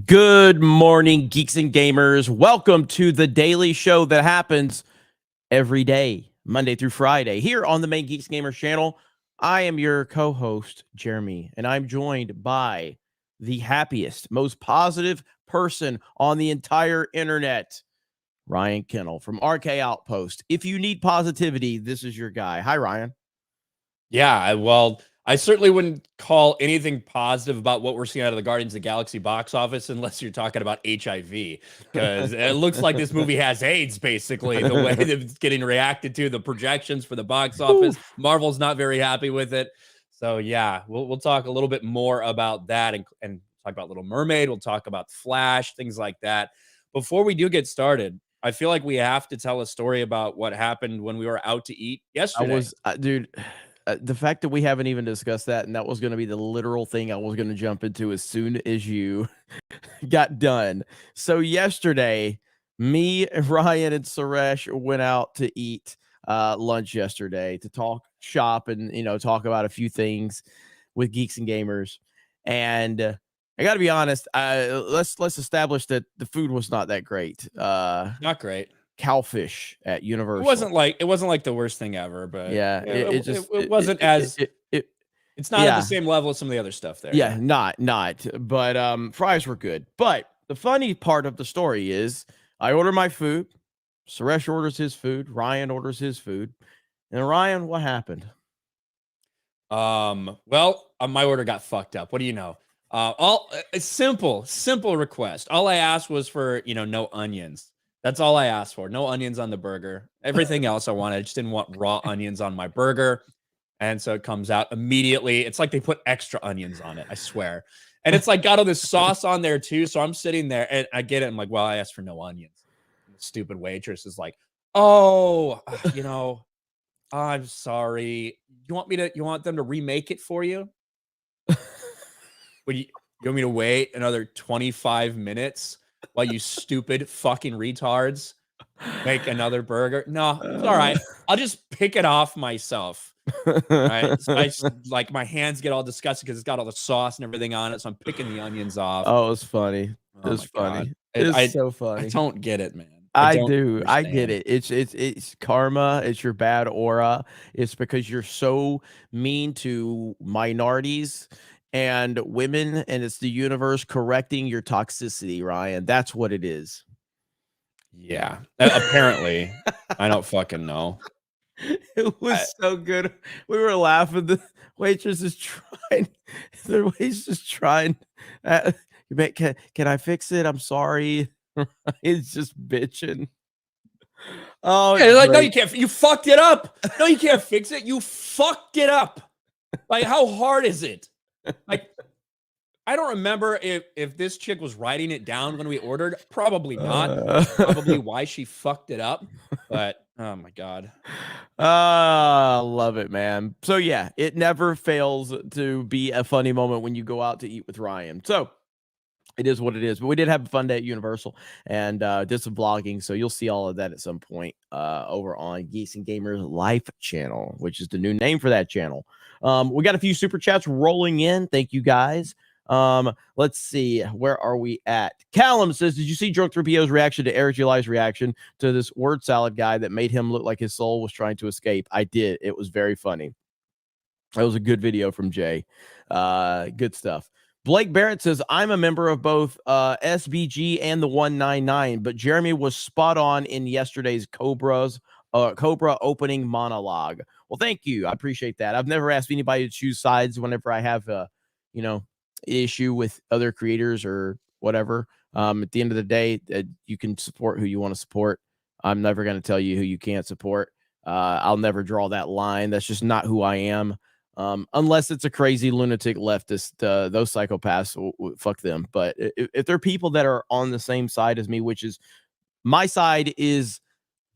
Good morning, geeks and gamers. Welcome to the daily show that happens every day, Monday through Friday, here on the main Geeks Gamers channel. I am your co-host, Jeremy, and I'm joined by the happiest, most positive person on the entire internet, Ryan Kennel from RK Outpost. If you need positivity, this is your guy. Hi, Ryan. Yeah, well, I certainly wouldn't call anything positive about what we're seeing out of the Guardians of the Galaxy box office unless you're talking about HIV, because it looks like this movie has AIDS, basically, the way that it's getting reacted to, the projections for the box office. Oof. Marvel's not very happy with it. So, yeah, we'll talk a little bit more about that and talk about Little Mermaid. We'll talk about Flash, things like that. Before we do get started, I feel like we have to tell a story about what happened when we were out to eat yesterday. Dude, the fact that we haven't even discussed that, and that was going to be the literal thing I was going to jump into as soon as you got done. So yesterday, me, Ryan, and Suresh went out to eat lunch yesterday to talk shop and talk about a few things with Geeks and Gamers. And I got to be honest, let's establish that the food was not that great. Not great. Cowfish at Universal. It wasn't like the worst thing ever, but yeah, it wasn't as it's not at the same level as some of the other stuff there. Yeah, not, but fries were good. But the funny part of the story is I order my food, Suresh orders his food, Ryan orders his food. And Ryan, what happened? Well, my order got fucked up. What do you know? A simple request. All I asked was for, no onions. That's all I asked for. No onions on the burger. Everything else I wanted. I just didn't want raw onions on my burger. And so it comes out immediately. It's like they put extra onions on it, I swear. And it's like got all this sauce on there too. So I'm sitting there and I get it. I'm like, well, I asked for no onions. And the stupid waitress is like, oh, I'm sorry. You want them to remake it for you? You want me to wait another 25 minutes? While you stupid fucking retards make another burger? No, it's all right. I'll just pick it off myself. All right. Like my hands get all disgusted because it's got all the sauce and everything on it. So I'm picking the onions off. Oh, it was funny. It's funny. It's so funny. I don't get it, man. I do. I get it. It's karma. It's your bad aura. It's because you're so mean to minorities and women, and it's the universe correcting your toxicity, Ryan. That's what it is. Yeah. Apparently. I don't fucking know. It was so good. We were laughing. The waitress is trying. The waitress is trying. Can I fix it? I'm sorry. It's just bitching. Oh, yeah, like, no, you can't. You fucked it up. No, you can't fix it. You fucked it up. Like, how hard is it? Like, I don't remember if this chick was writing it down when we ordered. Probably not. Probably why she fucked it up. But oh my god. Love it, man. So yeah, it never fails to be a funny moment when you go out to eat with Ryan. So it is what it is. But we did have a fun day at Universal and did some vlogging. So you'll see all of that at some point over on Geeks and Gamers Life channel, which is the new name for that channel. We got a few super chats rolling in. Thank you guys. Let's see. Where are we at? Callum says, did you see Drunk 3PO's reaction to Eric July's reaction to this word salad guy that made him look like his soul was trying to escape? I did. It was very funny. That was a good video from Jay. Good stuff. Blake Barrett says, I'm a member of both SBG and the 199, but Jeremy was spot on in yesterday's Cobra opening monologue. Well, thank you. I appreciate that. I've never asked anybody to choose sides whenever I have a, issue with other creators or whatever. At the end of the day, you can support who you want to support. I'm never going to tell you who you can't support. I'll never draw that line. That's just not who I am. Unless it's a crazy lunatic leftist, those psychopaths, fuck them. But if they're people that are on the same side as me, which is my side is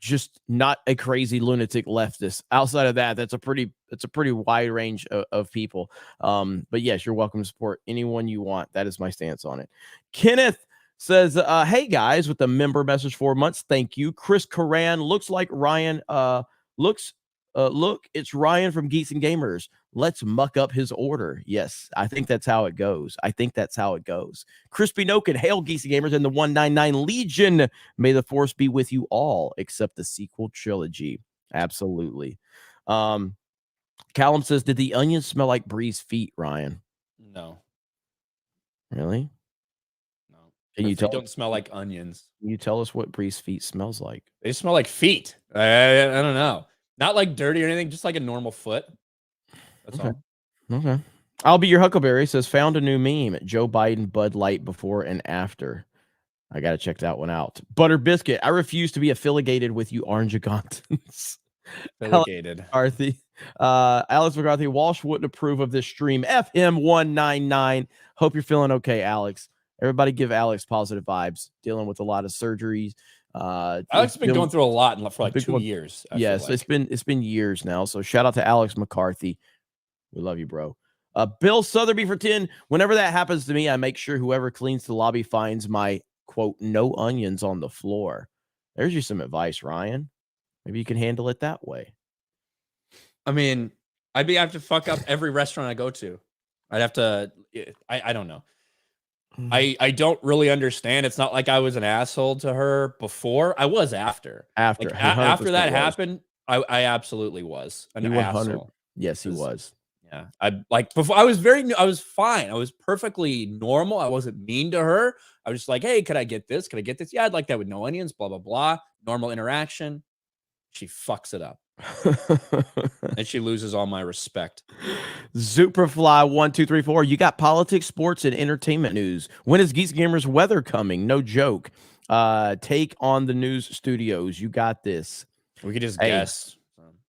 just not a crazy lunatic leftist. Outside of that, that's a pretty wide range of people. But yes, you're welcome to support anyone you want. That is my stance on it. Kenneth says, hey guys, with the member message 4 months. Thank you. Chris Coran looks like Ryan looks Look, it's Ryan from Geeks and Gamers. Let's muck up his order. Yes, I think that's how it goes. Crispy Noken, hail Geeks and Gamers and the 199 Legion. May the force be with you all, except the sequel trilogy. Absolutely. Callum says, did the onions smell like Bree's feet, Ryan? No. Really? No. Can you tell? Don't smell like onions. Can you tell us what Bree's feet smells like? They smell like feet. I don't know. Not like dirty or anything, just like a normal foot. That's all. Okay. I'll be your Huckleberry says, found a new meme. Joe Biden Bud Light before and after. I got to check that one out. Butter Biscuit. I refuse to be affiliated with you Orangegantans. Affiliated. McCarthy. Alex McCarthy. Walsh wouldn't approve of this stream. FM199. Hope you're feeling okay, Alex. Everybody give Alex positive vibes. Dealing with a lot of surgeries. Alex has been going through a lot for like 2 years. Yes, it's been years now. So shout out to Alex McCarthy. We love you, bro. Bill Sotheby for 10. Whenever that happens to me, I make sure whoever cleans the lobby finds my quote no onions on the floor. There's you some advice, Ryan. Maybe you can handle it that way. I mean, I'd have to fuck up every restaurant I go to. I'd have to. I don't know. I don't really understand. It's not like I was an asshole to her before. I was after. After that happened, I absolutely was an asshole. Yes, he was. Yeah. I like before I was fine. I was perfectly normal. I wasn't mean to her. I was just like, hey, could I get this? Could I get this? Yeah, I'd like that with no onions, blah, blah, blah. Normal interaction. She fucks it up. And she loses all my respect. Superfly1234. You got politics, sports, and entertainment news. When is Geeks Gamers weather coming? No joke. Take on the news studios. You got this. We could just guess.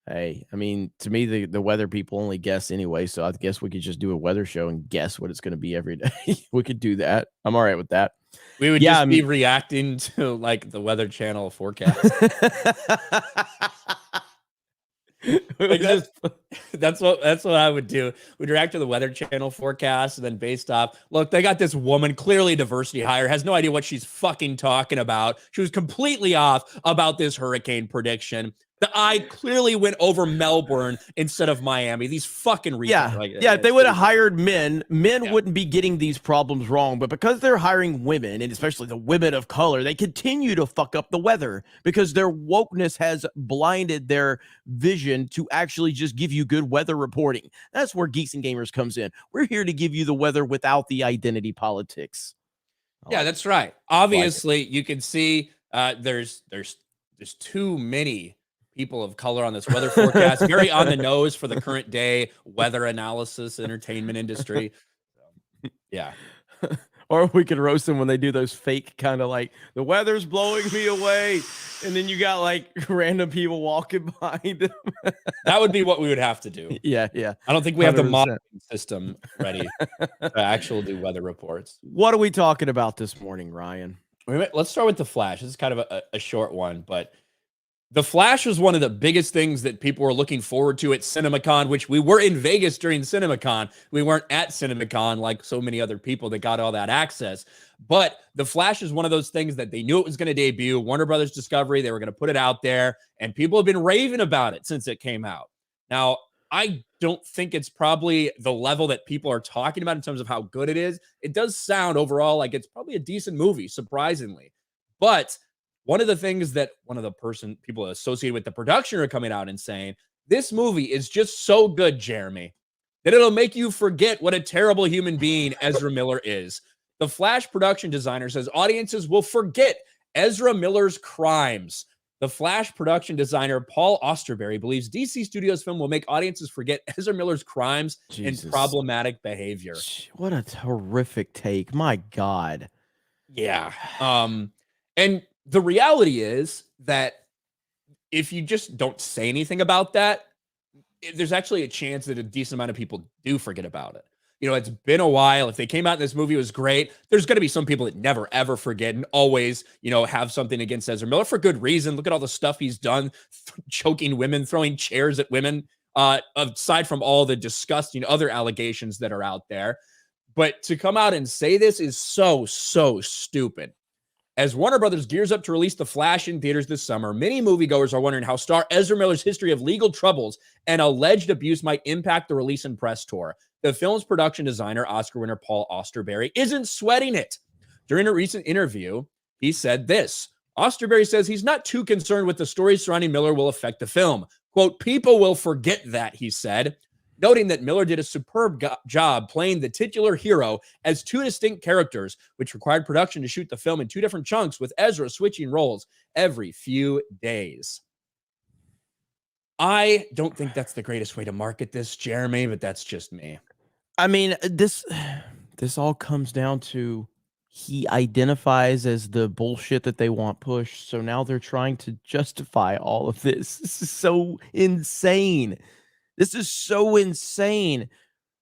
Hey, I mean, to me, the weather people only guess anyway, so I guess we could just do a weather show and guess what it's going to be every day. We could do that. I'm all right with that. We would just be reacting to like the Weather Channel forecast. Like that's what I would do. We'd react to the Weather Channel forecast, and then based off, look, they got this woman, clearly diversity hire, has no idea what she's fucking talking about. She was completely off about this hurricane prediction. The eye clearly went over Melbourne instead of Miami. These fucking reasons. If they would have hired men wouldn't be getting these problems wrong. But because they're hiring women, and especially the women of color, they continue to fuck up the weather because their wokeness has blinded their vision to actually just give you good weather reporting. That's where Geeks and Gamers comes in. We're here to give you the weather without the identity politics. That's right. Obviously, you can see there's too many people of color on this weather forecast. Very on the nose for the current day weather analysis entertainment industry. Yeah. Or we could roast them when they do those fake kind of like the weather's blowing me away, and then you got like random people walking behind them. That would be what we would have to do. Yeah. I don't think we have the modeling system ready to actually do weather reports. What are we talking about this morning, Ryan? Let's start with The Flash. This is kind of a short one, but The Flash was one of the biggest things that people were looking forward to at CinemaCon, which we were in Vegas during CinemaCon. We weren't at CinemaCon like so many other people that got all that access. But The Flash is one of those things that they knew it was going to debut. Warner Brothers Discovery, they were going to put it out there, and people have been raving about it since it came out. Now, I don't think it's probably the level that people are talking about in terms of how good it is. It does sound overall like it's probably a decent movie, surprisingly. But one of the things that people associated with the production are coming out and saying, this movie is just so good, Jeremy, that it'll make you forget what a terrible human being Ezra Miller is. The Flash production designer says audiences will forget Ezra Miller's crimes. The Flash production designer, Paul Osterberry, believes DC Studios' film will make audiences forget Ezra Miller's crimes and problematic behavior. What a horrific take. My God. Yeah. And the reality is that if you just don't say anything about that, there's actually a chance that a decent amount of people do forget about it. You know, it's been a while. If they came out and this movie was great, there's going to be some people that never, ever forget and always, have something against Ezra Miller for good reason. Look at all the stuff he's done, choking women, throwing chairs at women, aside from all the disgusting other allegations that are out there. But to come out and say this is so, so stupid. As Warner Brothers gears up to release The Flash in theaters this summer, many moviegoers are wondering how star Ezra Miller's history of legal troubles and alleged abuse might impact the release and press tour. The film's production designer, Oscar winner Paul Austerberry, isn't sweating it. During a recent interview, he said this. Austerberry says he's not too concerned with the stories surrounding Miller will affect the film. Quote, people will forget that, he said, noting that Miller did a superb job playing the titular hero as two distinct characters, which required production to shoot the film in two different chunks, with Ezra switching roles every few days. I don't think that's the greatest way to market this, Jeremy, but that's just me. I mean, this all comes down to he identifies as the bullshit that they want pushed. So now they're trying to justify all of this. This is so insane. This is so insane.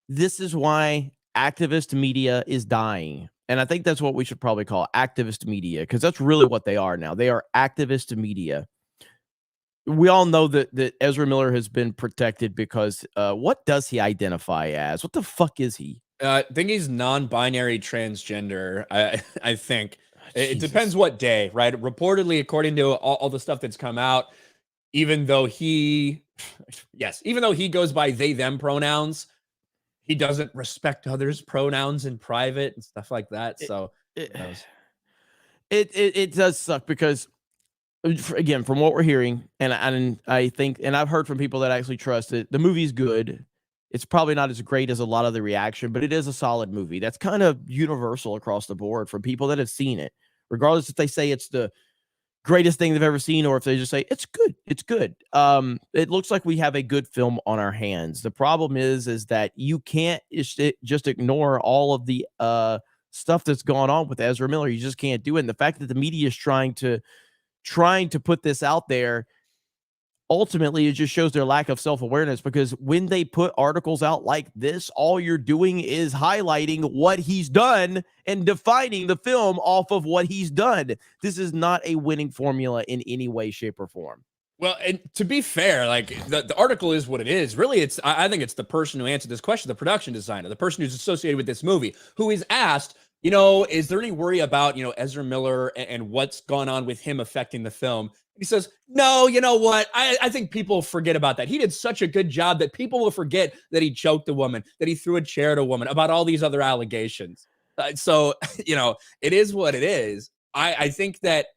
This is why activist media is dying. And I think that's what we should probably call activist media, because that's really what they are now. They are activist media. We all know that Ezra Miller has been protected because what does he identify as? What the fuck is he? I think he's non-binary transgender. I think it depends what day, right? Reportedly, according to all the stuff that's come out, even though he goes by they, them pronouns, he doesn't respect others' pronouns in private and stuff like that. So it does suck because, again, from what we're hearing, and I think, and I've heard from people that actually trust it, the movie's good. It's probably not as great as a lot of the reaction, but it is a solid movie. That's kind of universal across the board from people that have seen it, regardless if they say it's the greatest thing they've ever seen or if they just say it's good. It's good. It looks like we have a good film on our hands. The problem is that you can't just ignore all of the stuff that's gone on with Ezra Miller. You just can't do it. And the fact that the media is trying to put this out there, ultimately it just shows their lack of self-awareness, because when they put articles out like this, all you're doing is highlighting what he's done and defining the film off of what he's done. This is not a winning formula in any way, shape, or form. Well, and to be fair, like the article is what it is. Really, I think it's the person who answered this question, the production designer, the person who's associated with this movie, who is asked, is there any worry about, Ezra Miller and what's gone on with him affecting the film? He says, no, you know what? I think people forget about that. He did such a good job that people will forget that he choked a woman, that he threw a chair at a woman, about all these other allegations. So, it is what it is. I think that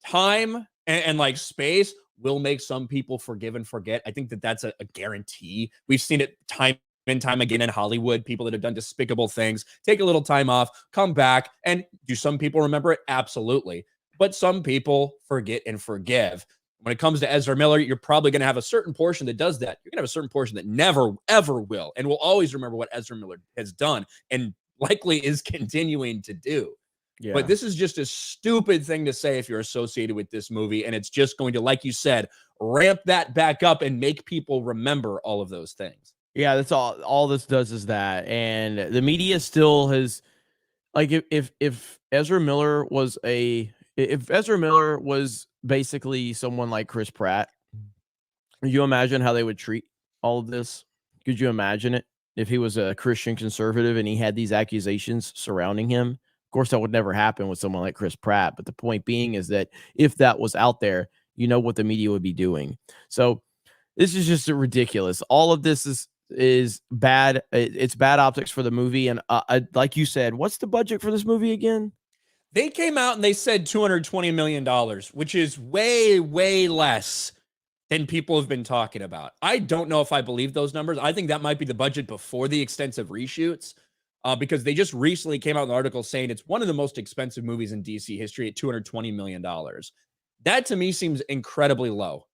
time and like space will make some people forgive and forget. I think that that's a guarantee. We've seen it time and time again in Hollywood. People that have done despicable things take a little time off, come back, and do some people remember it? Absolutely. But some people forget and forgive. When it comes to Ezra Miller, you're probably going to have a certain portion that does that. You're going to have a certain portion that never, ever will, and will always remember what Ezra Miller has done and likely is continuing to do. Yeah. But this is just a stupid thing to say if you're associated with this movie, and it's just going to, like you said, ramp that back up and make people remember all of those things. Yeah, that's all this does is that. And the media still has, like, if Ezra Miller was basically someone like Chris Pratt, could you imagine how they would treat all of this? Could you imagine it if he was a Christian conservative and he had these accusations surrounding him? Of course, that would never happen with someone like Chris Pratt. But the point being is that if that was out there, what the media would be doing. So this is just ridiculous. All of this is bad. It's bad optics for the movie. And like you said, what's the budget for this movie again? They came out and they said $220 million, which is way, way less than people have been talking about. I don't know if I believe those numbers. I think that might be the budget before the extensive reshoots, because they just recently came out with an article saying it's one of the most expensive movies in DC history at $220 million. That to me seems incredibly low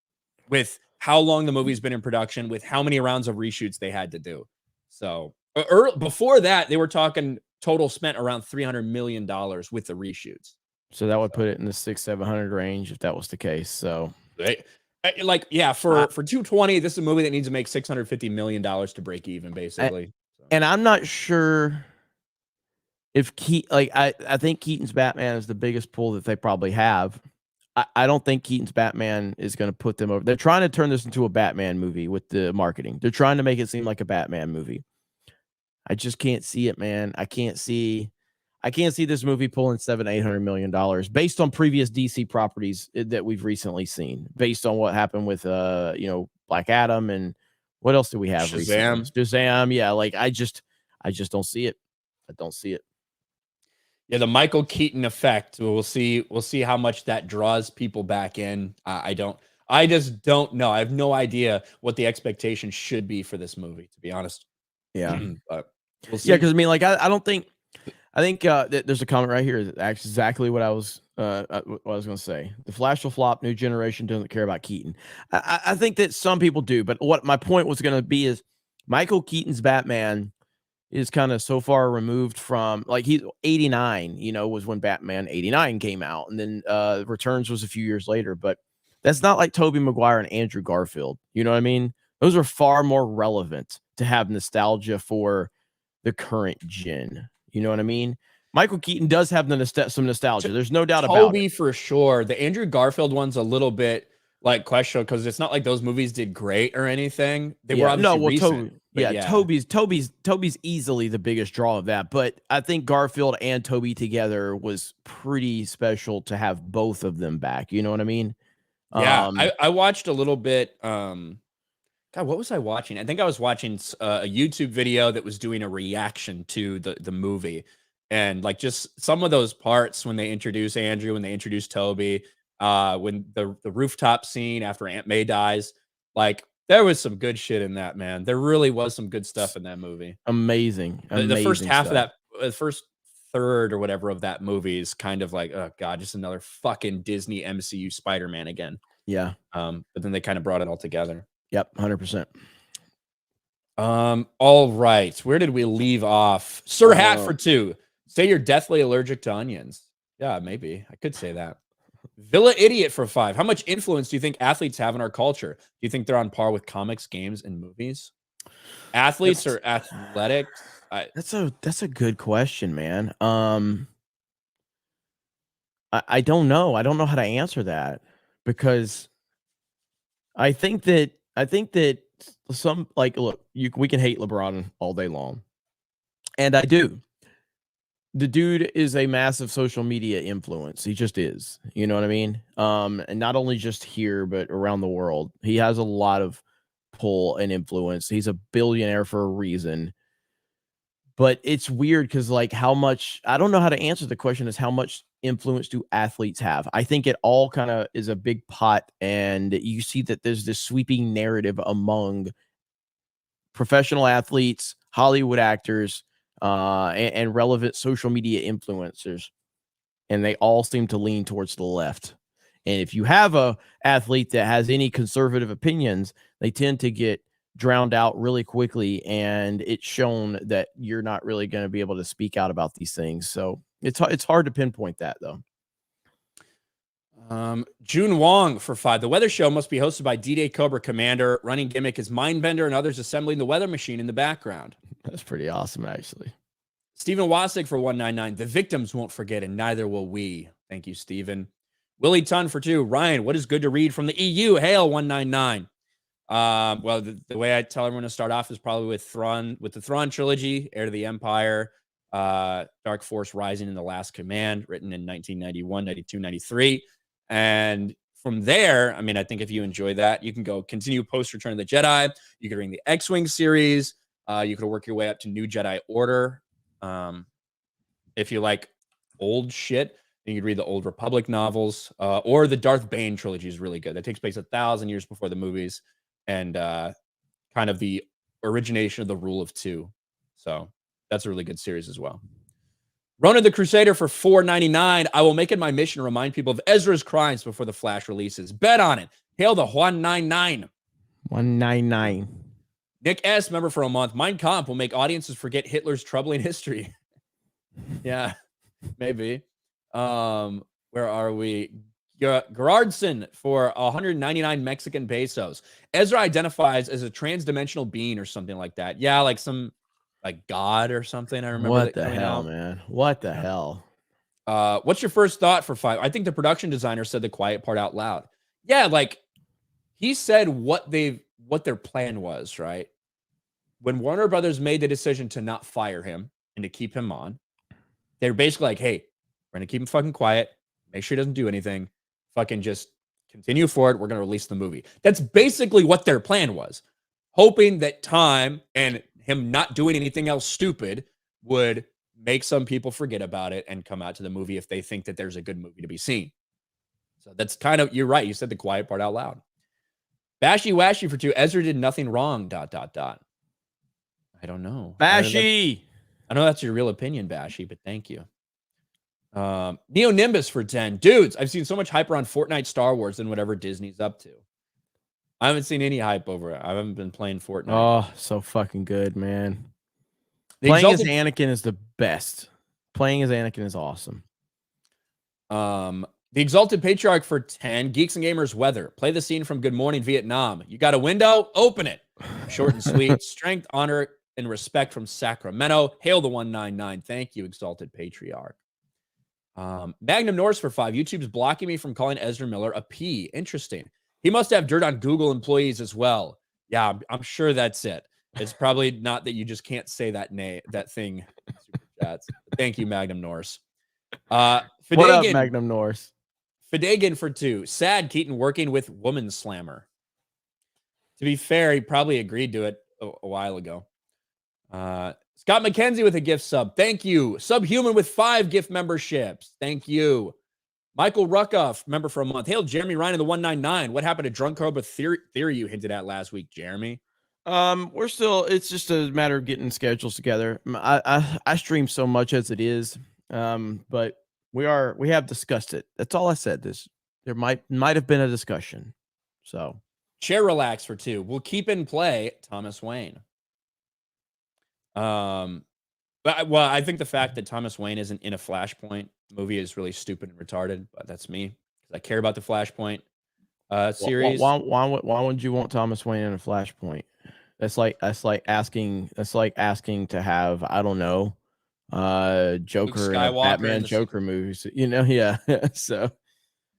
with how long the movie's been in production, with how many rounds of reshoots they had to do. So before that, they were talking total spent around $300 million with the reshoots. So that would put it in the 600-700 range if that was the case. So for 220, this is a movie that needs to make $650 million to break even, basically. And I'm not sure if I think Keaton's Batman is the biggest pull that they probably have. I don't think Keaton's Batman is going to put them over. They're trying to turn this into a Batman movie with the marketing. They're trying to make it seem like a Batman movie. I just can't see it, man. I can't see. I can't see this movie pulling $700-800 million based on previous DC properties that we've recently seen, based on what happened with Black Adam, and what else do we have recently? Shazam. Shazam. Yeah, like I just don't see it. I don't see it. Yeah, the Michael Keaton effect. We'll see how much that draws people back in. I just don't know. I have no idea what the expectation should be for this movie, to be honest. Yeah. But we'll see. Yeah, because I mean, like, I don't think. I think there's a comment right here that exactly what I was going to say. The Flash will flop. New generation doesn't care about Keaton. I think that some people do, but what my point was going to be is Michael Keaton's Batman is kind of so far removed from, like, he's 89. Was when Batman 89 came out, and then Returns was a few years later. But that's not like Tobey Maguire and Andrew Garfield. You know what I mean? Those are far more relevant to have nostalgia for the current gen. You know what I mean? Michael Keaton does have some nostalgia. There's no doubt about it. Toby for sure. The Andrew Garfield one's a little bit like questionable because it's not like those movies did great or anything. They were obviously recent. Toby's easily the biggest draw of that. But I think Garfield and Toby together was pretty special to have both of them back. You know what I mean? Yeah, I watched a little bit. God, what was I watching? I think I was watching a YouTube video that was doing a reaction to the movie, and like just some of those parts when they introduce Andrew, when they introduce Toby, when the rooftop scene after Aunt May dies, like there was some good shit in that, man. There really was some good stuff in that movie. Amazing. The first half of that, the first third or whatever of that movie is kind of like, oh god, just another fucking Disney MCU Spider-Man again. Yeah. But then they kind of brought it all together. Yep, 100%. All right. Where did we leave off? Sir Hat for 2. Say you're deathly allergic to onions. Yeah, maybe. I could say that. Villa Idiot for 5. How much influence do you think athletes have in our culture? Do you think they're on par with comics, games, and movies? Athletes or athletics? That's a good question, man. I don't know. I don't know how to answer that, because I think that some, like, look, we can hate LeBron all day long, and I do. The dude is a massive social media influence. He just is. You know what I mean? And not only just here, but around the world. He has a lot of pull and influence. He's a billionaire for a reason. But it's weird because, like, how much, I don't know how to answer the question, is how much influence do athletes have? I think it all kind of is a big pot, and you see that there's this sweeping narrative among professional athletes, Hollywood actors, and relevant social media influencers, and they all seem to lean towards the left. And if you have a athlete that has any conservative opinions, they tend to get drowned out really quickly, and it's shown that you're not really going to be able to speak out about these things. So it's hard to pinpoint that, though. June Wong for 5. The weather show must be hosted by D-Day Cobra Commander. Running gimmick is Mindbender and others assembling the weather machine in the background. That's pretty awesome, actually. Stephen Wasik for 199. The victims won't forget, and neither will we. Thank you, Stephen. Willie Tun for 2. Ryan, what is good to read from the EU? Hail 199. Well, the way I tell everyone to start off is probably with the Thrawn trilogy, Heir to the Empire, Dark Force Rising, and The Last Command, written in 1991, 92, 93. And from there, I mean, I think if you enjoy that, you can go continue post Return of the Jedi. You could read the X-Wing series. You could work your way up to New Jedi Order. If you like old shit, you could read the Old Republic novels, or the Darth Bane trilogy is really good. That takes place 1,000 years before the movies, and kind of the origination of the Rule of Two. So that's a really good series as well. Ronan the Crusader for $4.99. I will make it my mission to remind people of Ezra's crimes before the Flash releases. Bet on it. Hail the 199. 199. Nick S., member for a month. Mein Kampf will make audiences forget Hitler's troubling history. Yeah, maybe. Where are we? Gerardson for 199 Mexican pesos. Ezra identifies as a trans-dimensional being or something like that. Yeah, like some like God or something. I remember. What the hell, man? What the hell? What's your first thought for 5? I think the production designer said the quiet part out loud. Yeah, like he said what their plan was, right? When Warner Brothers made the decision to not fire him and to keep him on, They're basically like, hey, we're going to keep him fucking quiet. Make sure he doesn't do anything. Fucking just continue forward. We're going to release the movie. That's basically what their plan was. Hoping that time and him not doing anything else stupid would make some people forget about it and come out to the movie if they think that there's a good movie to be seen. So that's kind of, you're right. You said the quiet part out loud. Bashy Washy for 2. Ezra did nothing wrong, ... I don't know. Bashy. I know that's your real opinion, Bashy, but thank you. Neo Nimbus for 10. Dudes, I've seen so much hype around Fortnite, Star Wars, than whatever Disney's up to. I haven't seen any hype over it. I haven't been playing Fortnite. Oh, so fucking good, man. Playing as Anakin is the best. Playing as Anakin is awesome. The Exalted Patriarch for 10. Geeks and Gamers weather. Play the scene from Good Morning Vietnam. You got a window? Open it. Short and sweet. Strength, honor, and respect from Sacramento. Hail the 199. Thank you, Exalted Patriarch. Magnum Norse for 5. YouTube's blocking me from calling Ezra Miller a P. Interesting. He must have dirt on Google employees as well. Yeah, I'm sure that's it. It's probably not that you just can't say that thing. Super chats. Thank you, Magnum Norse. What up, Magnum Norse? Fidegan for 2. Sad Keaton working with Woman Slammer. To be fair, he probably agreed to it a while ago. Scott McKenzie with a gift sub. Thank you. Subhuman with 5 gift memberships. Thank you. Michael Ruckoff, member for a month. Hail Jeremy Ryan in the 199. What happened to Drunk Cobra Theory you hinted at last week, Jeremy? We're still, it's just a matter of getting schedules together. I stream so much as it is. But we have discussed it. That's all I said. There might have been a discussion. So Chair Relax for 2. We'll keep in play Thomas Wayne. But I think the fact that Thomas Wayne isn't in a Flashpoint movie is really stupid and retarded, but that's me because I care about the Flashpoint series. Why would you want Thomas Wayne in a Flashpoint? That's like asking to have, I don't know, Joker and Batman Joker movies. You know, yeah. So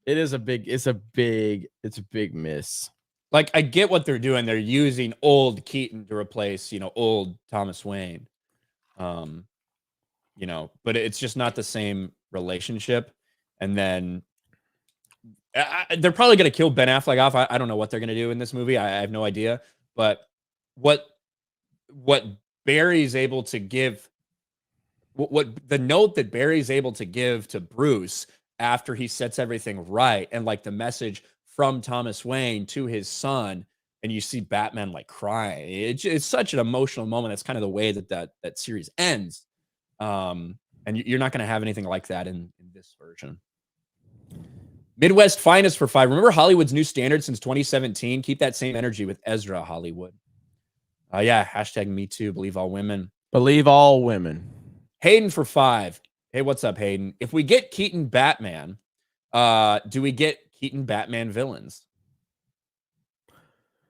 it's a big miss. Like, I get what they're doing. They're using old Keaton to replace, old Thomas Wayne. But it's just not the same relationship. And then they're probably going to kill Ben Affleck off. I don't know what they're going to do in this movie. I have no idea. But what Barry's able to give, what the note that Barry's able to give to Bruce after he sets everything right, and like the message from Thomas Wayne to his son, and you see Batman like crying. It's such an emotional moment. That's kind of the way that series ends. And you're not going to have anything like that in this version. Midwest Finest for 5. Remember Hollywood's new standard since 2017? Keep that same energy with Ezra, Hollywood. Yeah, hashtag me too. Believe all women. Believe all women. Hayden for 5. Hey, what's up, Hayden? If we get Keaton Batman, do we get Keaton Batman villains?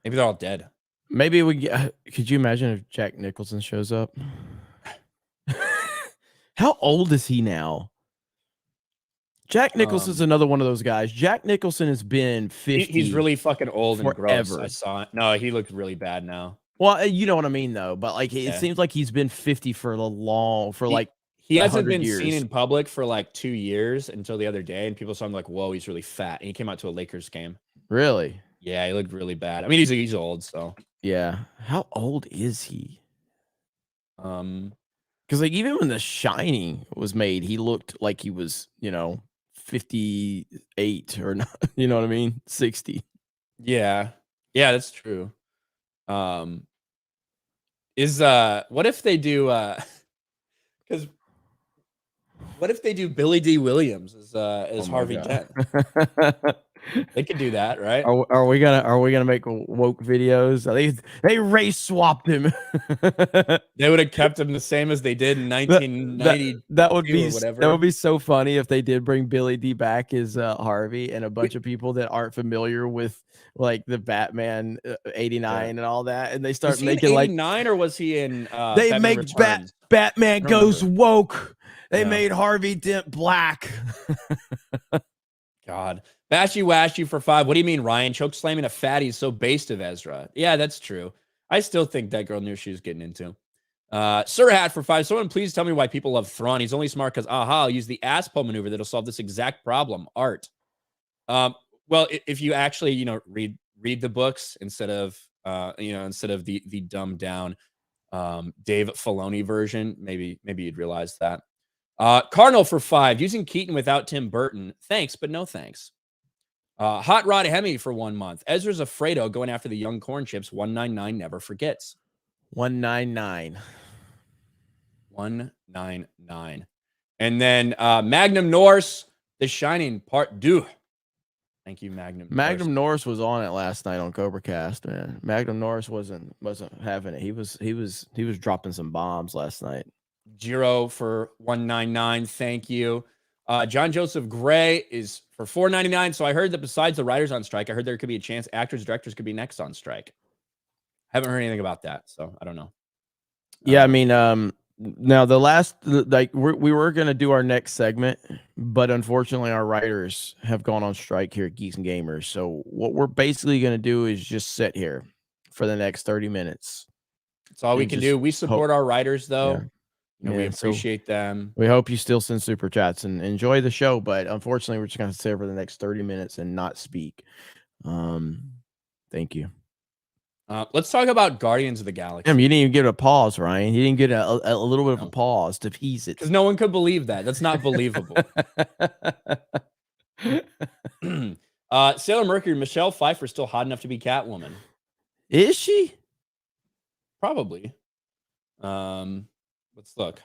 Maybe they're all dead. Maybe we get, could you imagine if Jack Nicholson shows up? How old is he now? Jack Nicholson is another one of those guys. Jack Nicholson has been 50. He's really fucking old forever. And gross. I saw it. No, he looked really bad now. Well, you know what I mean, though. But like, it seems like he's been 50 for he hasn't been years. Seen in public for like 2 years until the other day, and people saw him like, "Whoa, he's really fat." And he came out to a Lakers game. Really? Yeah, he looked really bad. I mean, he's old, so yeah. How old is he? Because like even when The Shining was made, he looked like he was 58 or not. You know what I mean? 60. Yeah, that's true. What if they do? Because what if they do Billy D. Williams as Harvey Dent? They could do that, right? Are we gonna make woke videos? They race swapped him. They would have kept him the same as they did in 1990. That would be so funny if they did bring Billy D back as Harvey, and a bunch of people that aren't familiar with like the Batman 89 and all that, and they start making like 89, or was he in? They make Batman goes woke. They made Harvey Dent black. God. Bashy Washy for 5. What do you mean, Ryan? Choke slamming a fatty is so based of Ezra. Yeah, that's true. I still think that girl knew she was getting into. Sir Hat for 5. Someone please tell me why people love Thrawn. He's only smart because I'll use the ass pull maneuver that'll solve this exact problem. Art. Well, if you actually, read the books instead of the dumbed down Dave Filoni version, maybe you'd realize that. Cardinal for 5. Using Keaton without Tim Burton. Thanks, but no thanks. Hot Rod Hemi for 1 month. Ezra's Afredo going after the young corn chips. 199 never forgets. 199. 199. And then Magnum Norse, The Shining Part 2. Thank you, Magnum Norse was on it last night on CobraCast, man. Magnum Norse wasn't having it. He was dropping some bombs last night. Giro for 199. Thank you. John Joseph Gray is for 499. So I heard that besides the writers on strike, I heard there could be a chance actors, directors could be next on strike. Haven't heard anything about that, so I don't know. Yeah, I mean, now we were gonna do our next segment, but unfortunately our writers have gone on strike here at Geeks and Gamers. So what we're basically gonna do is just sit here for the next 30 minutes. That's all we can do. We support our writers, though. Yeah. We appreciate them. We hope you still send super chats and enjoy the show, but unfortunately we're just gonna sit here for the next 30 minutes and not speak. Thank you. Let's talk about Guardians of the Galaxy. Damn, you didn't even get a pause, Ryan. You didn't get a little bit of a pause to piece it. Because no one could believe that. That's not believable. Sailor Mercury, Michelle Pfeiffer still hot enough to be Catwoman. Is she? Probably. Let's look.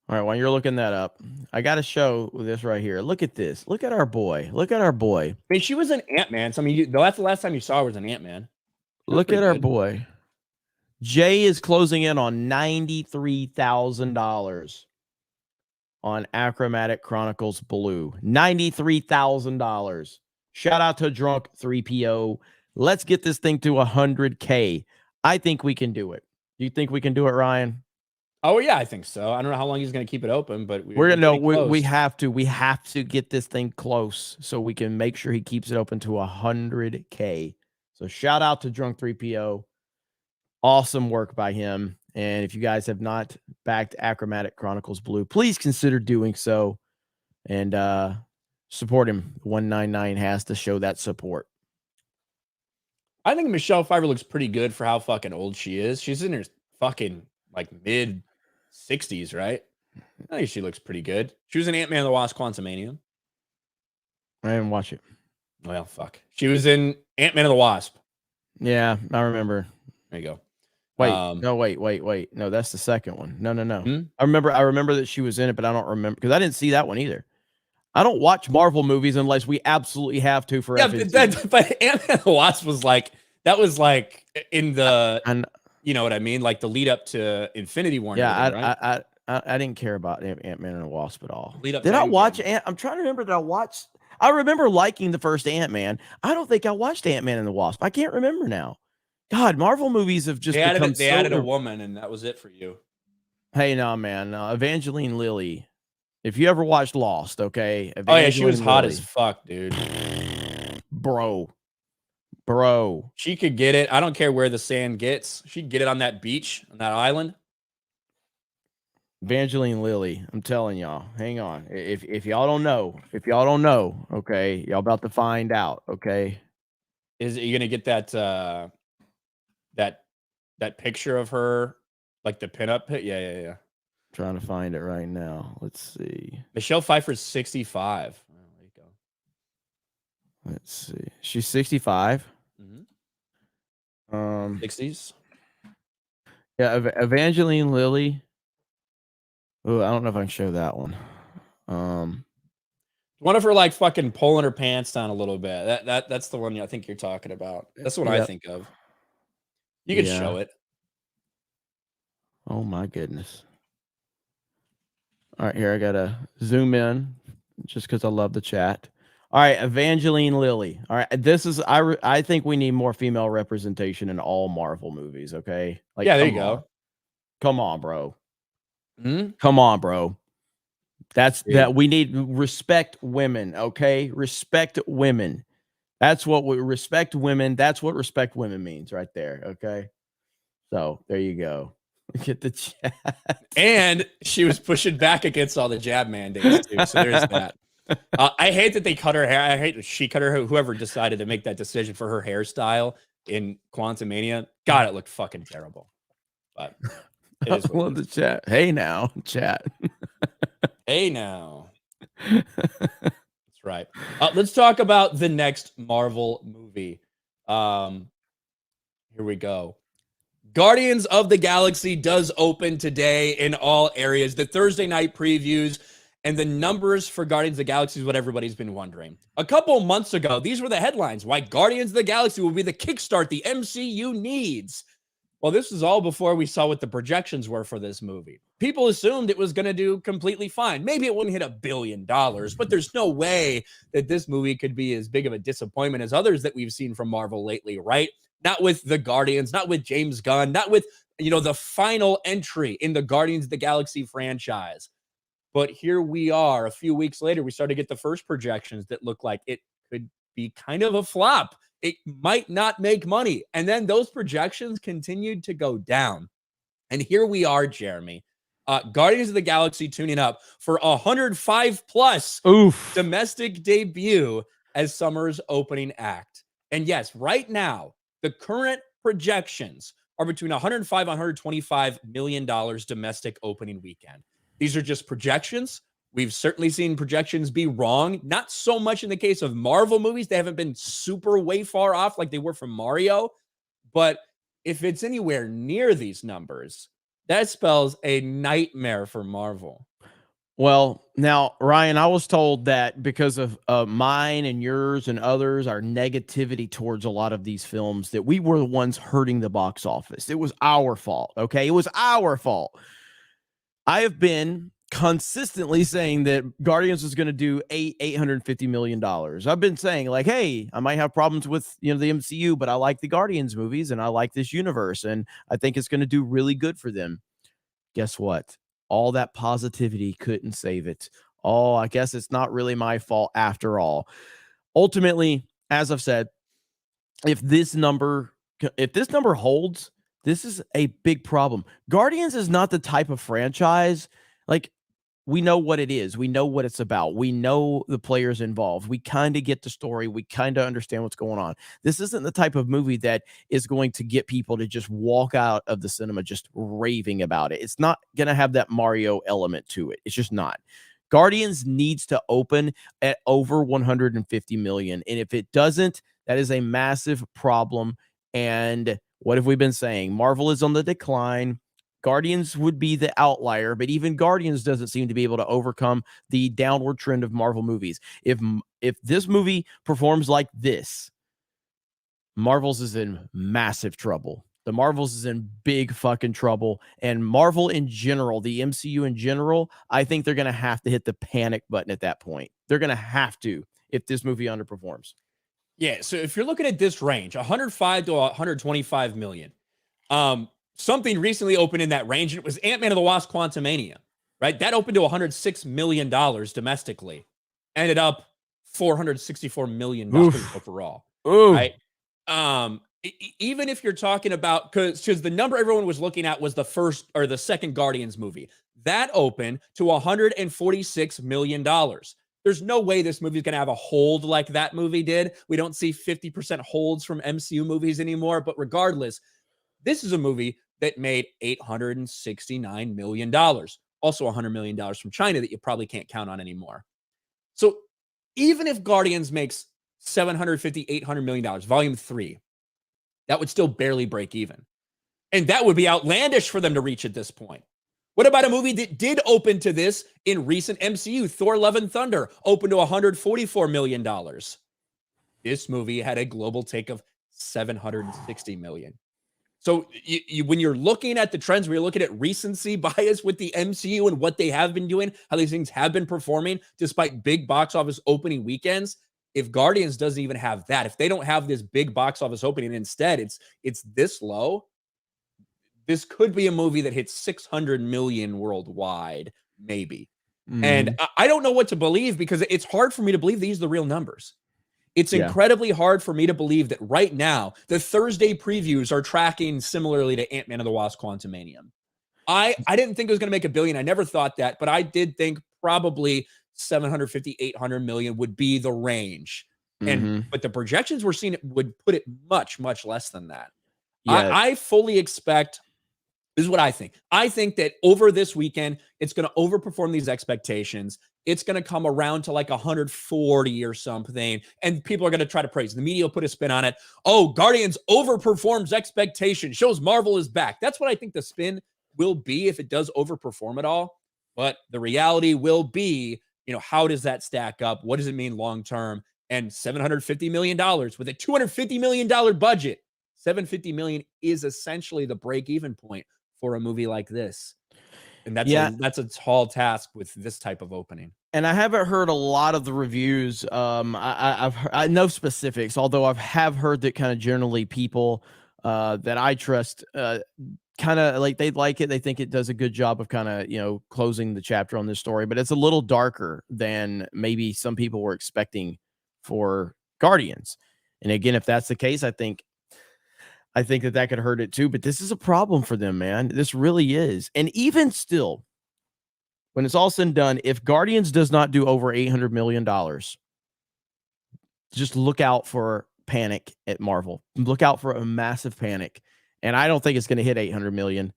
All right, while you're looking that up, I got to show this right here. Look at this. Look at our boy. Look at our boy. I mean, she was an Ant-Man. So, I mean, that's the last time you saw her was an Ant-Man. Look at our boy. Jay is closing in on $93,000 on Achromatic Chronicles Blue. $93,000. Shout out to Drunk 3PO. Let's get this thing to 100K. I think we can do it. Do you think we can do it, Ryan? Oh yeah, I think so. I don't know how long he's going to keep it open, but we have to get this thing close so we can make sure he keeps it open to 100K. So shout out to Drunk 3PO. Awesome work by him. And if you guys have not backed Achromatic Chronicles Blue, please consider doing so and support him. 199 has to show that support. I think Michelle Pfeiffer looks pretty good for how fucking old she is. She's in her fucking like mid 60s, right? I think she looks pretty good. She was in Ant-Man and the Wasp: Quantumania. I didn't watch it. Well, fuck. She was in Ant-Man and the Wasp. Yeah, I remember. There you go. Wait. No, that's the second one. No. I remember that she was in it, but I don't remember because I didn't see that one either. I don't watch Marvel movies unless we absolutely have to for FNC. But Ant-Man and the Wasp was like, that was like in the, you know what I mean? Like the lead up to Infinity War. Yeah, right? I didn't care about Ant-Man and the Wasp at all. Did I watch I'm trying to remember that I remember liking the first Ant-Man. I don't think I watched Ant-Man and the Wasp. I can't remember now. God, Marvel movies have just they added a woman and that was it for you. Hey, no, man. Evangeline Lilly. If you ever watched Lost, okay? She was hot as fuck, dude. Bro. She could get it. I don't care where the sand gets. She'd get it on that beach, on that island. Evangeline Lilly. I'm telling y'all. Hang on. If y'all don't know, okay, y'all about to find out, okay? Are you gonna get that that picture of her, like the pinup pit? Yeah. Trying to find it right now. Let's see. Michelle Pfeiffer's 65. Oh, there you go. Let's see. She's 65. 60s. Yeah, Evangeline Lilly. Oh, I don't know if I can show that one. One of her like fucking pulling her pants down a little bit. That's the one I think you're talking about. That's what I think of. You could show it. Oh my goodness. All right, here I gotta zoom in just because I love the chat. All right, Evangeline Lilly. All right, this is I think we need more female representation in all Marvel movies. Okay, like there you go. Come on, bro. Come on, bro. That we need respect women. Okay, respect women. That's what we respect women. That's what respect women means right there. Okay, so there you go. Get the chat. And she was pushing back against all the jab mandates too. So there's that. I hate that they cut her hair. I hate that she cut her hair. Whoever decided to make that decision for her hairstyle in Quantumania, God, it looked fucking terrible. But it is love the chat. Hey now, chat. Hey now. That's right. Let's talk about the next Marvel movie. Here we go. Guardians of the Galaxy does open today in all areas. The Thursday night previews and the numbers for Guardians of the Galaxy is what everybody's been wondering. A couple months ago, these were the headlines. Why Guardians of the Galaxy will be the kickstart the MCU needs. Well, this is all before we saw what the projections were for this movie. People assumed it was going to do completely fine. Maybe it wouldn't hit $1 billion, but there's no way that this movie could be as big of a disappointment as others that we've seen from Marvel lately, right? Not with the Guardians, not with James Gunn, not with, the final entry in the Guardians of the Galaxy franchise. But here we are, a few weeks later, we started to get the first projections that look like it could be kind of a flop. It might not make money. And then those projections continued to go down. And here we are, Jeremy. Guardians of the Galaxy tuning up for 105 plus domestic debut as summer's opening act. And yes, right now, the current projections are between 105 and $125 million domestic opening weekend. These are just projections. We've certainly seen projections be wrong. Not so much in the case of Marvel movies. They haven't been super way far off like they were from Mario. But if it's anywhere near these numbers, that spells a nightmare for Marvel. Well, now, Ryan, I was told that because of mine and yours and others, our negativity towards a lot of these films, that we were the ones hurting the box office. It was our fault, okay? It was our fault. I have been consistently saying that Guardians is going to do $850 million. I've been saying, like, hey, I might have problems with, the MCU, but I like the Guardians movies and I like this universe, and I think it's going to do really good for them. Guess what? All that positivity couldn't save it. Oh, I guess it's not really my fault after all. Ultimately, as I've said, if this number holds, this is a big problem. Guardians is not the type of franchise, like, we know what it is. We know what it's about. We know the players involved. We kind of get the story. We kind of understand what's going on. This isn't the type of movie that is going to get people to just walk out of the cinema just raving about it. It's not going to have that Mario element to it. It's just not. Guardians needs to open at over 150 million. And if it doesn't, that is a massive problem. And what have we been saying? Marvel is on the decline. Guardians would be the outlier, but even Guardians doesn't seem to be able to overcome the downward trend of Marvel movies. If this movie performs like this, Marvel's is in massive trouble. The Marvels is in big fucking trouble. And Marvel in general, the MCU in general, I think they're going to have to hit the panic button at that point. They're going to have to if this movie underperforms. Yeah, so if you're looking at this range, 105 to 125 million, something recently opened in that range, and it was Ant-Man and the Wasp: Quantumania, right? That opened to $106 million domestically, ended up $464 million overall, right? Even if you're talking about, because the number everyone was looking at was the first or the second Guardians movie, that opened to $146 million. There's no way this movie is going to have a hold like that movie did. We don't see 50% holds from MCU movies anymore, but regardless, this is a movie that made $869 million. Also $100 million from China that you probably can't count on anymore. So even if Guardians makes $750, $800 million, volume 3, that would still barely break even. And that would be outlandish for them to reach at this point. What about a movie that did open to this in recent MCU? Thor: Love and Thunder opened to $144 million. This movie had a global take of $760 million. So when you're looking at the trends, when you're looking at recency bias with the MCU and what they have been doing, how these things have been performing despite big box office opening weekends, if Guardians doesn't even have that, if they don't have this big box office opening, instead it's this low, this could be a movie that hits 600 million worldwide, maybe. And I don't know what to believe, because it's hard for me to believe these are the real numbers. It's incredibly hard for me to believe that right now the Thursday previews are tracking similarly to Ant-Man and the Wasp: Quantumania. I didn't think it was going to make $1 billion. I never thought that, but I did think probably 750, 800 million would be the range. But the projections we're seeing would put it much, much less than that. Yeah. I fully expect, this is what I think. I think that over this weekend, it's going to overperform these expectations. It's going to come around to like 140 or something. And people are going to try to praise. The media will put a spin on it. Oh, Guardians overperforms expectations, shows Marvel is back. That's what I think the spin will be if it does overperform at all. But the reality will be, how does that stack up? What does it mean long term? And $750 million with a $250 million budget. $750 million is essentially the break-even point for a movie like this. And that's a tall task with this type of opening. And I haven't heard a lot of the reviews. I know specifics, although I have heard that kind of generally people that I trust kind of like they like it. They think it does a good job of kind of, closing the chapter on this story, but it's a little darker than maybe some people were expecting for Guardians. And again, if that's the case, I think that could hurt it too, but this is a problem for them, man. This really is. And even still, when it's all said and done, if Guardians does not do over $800 million, just look out for panic at Marvel. Look out for a massive panic. And I don't think it's going to hit 800 million.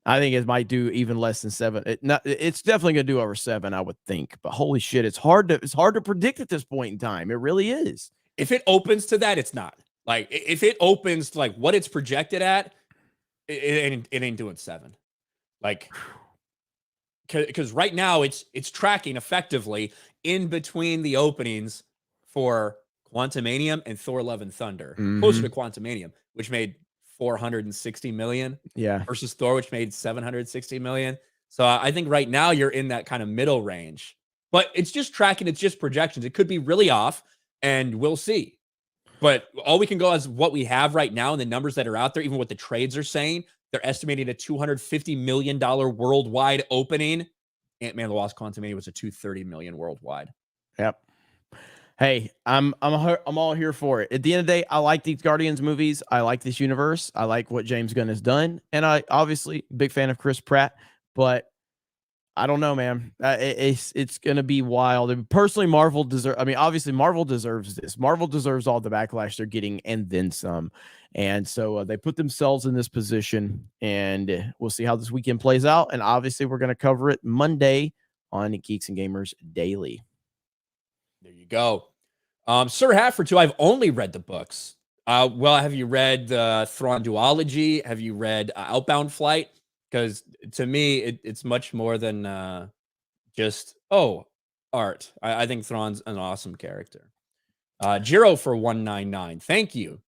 I think it might do even less than 7. It's definitely going to do over 7, I would think. But holy shit, it's hard to predict at this point in time. It really is. If it opens to that, it's not. Like, if it opens to like what it's projected at, it ain't doing 7. Like, because right now it's tracking effectively in between the openings for Quantumanium and Thor: Love and Thunder, closer to Quantumanium, which made 460 million, versus Thor, which made 760 million. So I think right now you're in that kind of middle range, but it's just tracking. It's just projections. It could be really off, and we'll see. But all we can go as what we have right now and the numbers that are out there, even what the trades are saying, they're estimating a $250 million worldwide opening. Ant-Man and the Wasp: Quantumania was a $230 million worldwide. Yep. Hey, I'm all here for it. At the end of the day, I like these Guardians movies. I like this universe. I like what James Gunn has done, and I obviously big fan of Chris Pratt. But I don't know, man. It's gonna be wild. And personally, Marvel deserves. I mean, obviously, Marvel deserves this. Marvel deserves all the backlash they're getting, and then some. And so they put themselves in this position, and we'll see how this weekend plays out. And obviously, we're gonna cover it Monday on Geeks and Gamers Daily. There you go. Sir Hatford, too. I've only read the books. Well, have you read Thrawn Duology? Have you read Outbound Flight? Because to me, it's much more than just, art. I think Thrawn's an awesome character. Jiro for 199. Thank you.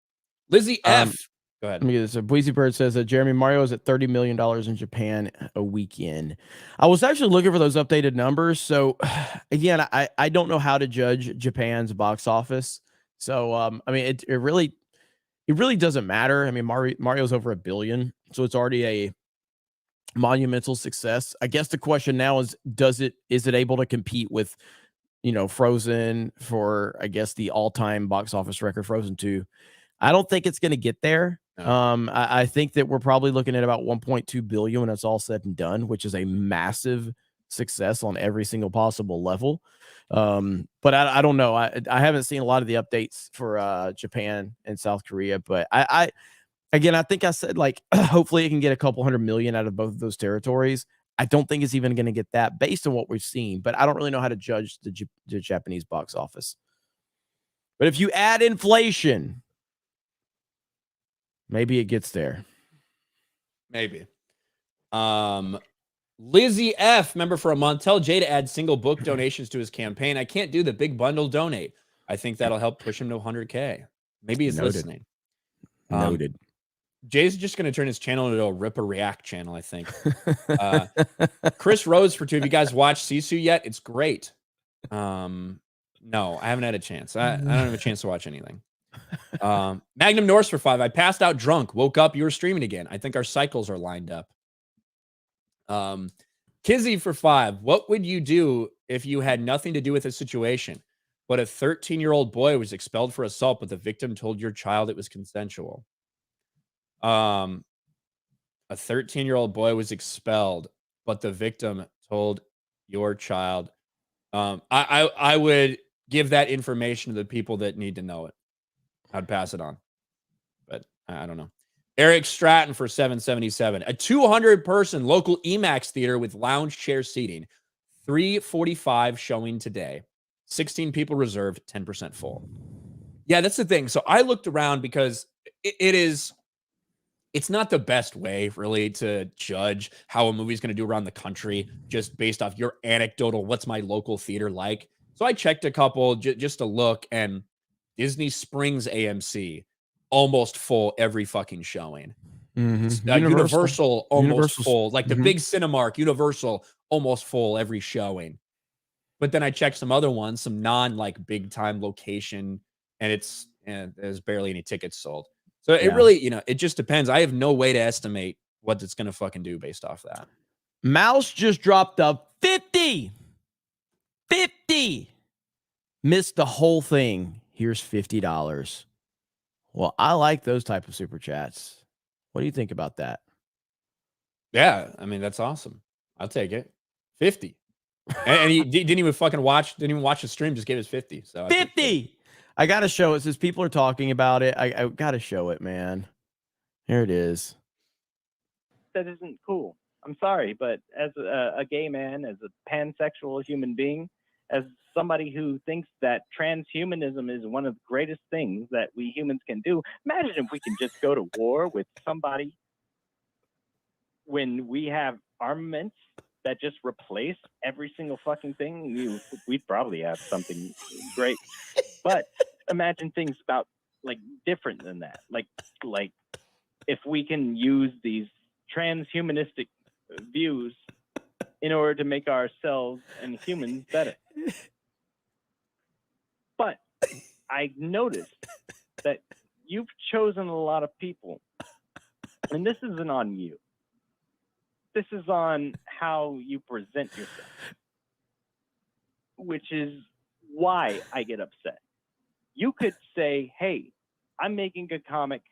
Lizzie F. Go ahead. Let me get this. Breezy Bird says that Jeremy Mario is at $30 million in Japan a weekend. I was actually looking for those updated numbers. So again, I don't know how to judge Japan's box office. So I mean, it really doesn't matter. I mean, Mario's over $1 billion, so it's already a monumental success. I guess the question now is is it able to compete with, Frozen for, I guess, the all-time box office record, Frozen 2. I don't think it's going to get there. No. I think that we're probably looking at about 1.2 billion when it's all said and done, which is a massive success on every single possible level. But I don't know. I haven't seen a lot of the updates for Japan and South Korea, but I think I said, like, hopefully it can get a couple 100 million out of both of those territories. I don't think it's even going to get that based on what we've seen, but I don't really know how to judge the Japanese box office. But if you add inflation, maybe it gets there. Maybe. Lizzie F, member for a month. Tell Jay to add single book donations to his campaign. I can't do the big bundle donate. I think that'll help push him to 100K. Maybe he's listening. Noted. Jay's just going to turn his channel into a Ripper React channel, I think. Chris Rose for 2. Have you guys watched Sisu yet? It's great. No, I haven't had a chance. I don't have a chance to watch anything. Magnum Norse for 5. I passed out drunk, woke up, you were streaming again. I think our cycles are lined up. Kizzy for 5. What would you do if you had nothing to do with a situation, but a 13-year-old boy was expelled for assault, but the victim told your child it was consensual? A 13-year-old boy was expelled, but the victim told your child. I would give that information to the people that need to know it. I'd pass it on, but I don't know. Eric Stratton for 777. A 200-person local IMAX theater with lounge chair seating. 3:45 showing today. 16 people reserved, 10% full. Yeah, that's the thing. So I looked around because it's not the best way really to judge how a movie's going to do around the country just based off your anecdotal what's my local theater like. So I checked a couple just to look, and Disney Springs AMC almost full every fucking showing. Universal almost full, like the big Cinemark, Universal almost full every showing. But then I checked some other ones, some non like big time location, and there's barely any tickets sold. So it really, it just depends. I have no way to estimate what it's going to fucking do based off that. Mouse just dropped a 50. Missed the whole thing. Here's $50. Well, I like those type of super chats. What do you think about that? Yeah, I mean, that's awesome. I'll take it. 50. And he didn't even watch the stream, just gave us 50. So 50. I got to show it since people are talking about it. I got to show it, man. Here it is. That isn't cool. I'm sorry, but as a gay man, as a pansexual human being, as somebody who thinks that transhumanism is one of the greatest things that we humans can do, imagine if we can just go to war with somebody when we have armaments that just replace every single fucking thing. We'd probably have something great. But imagine things about like different than that. Like if we can use these transhumanistic views in order to make ourselves and humans better. But I noticed that you've chosen a lot of people, and this isn't on you. This is on how you present yourself, which is why I get upset. You could say, hey, I'm making a comic.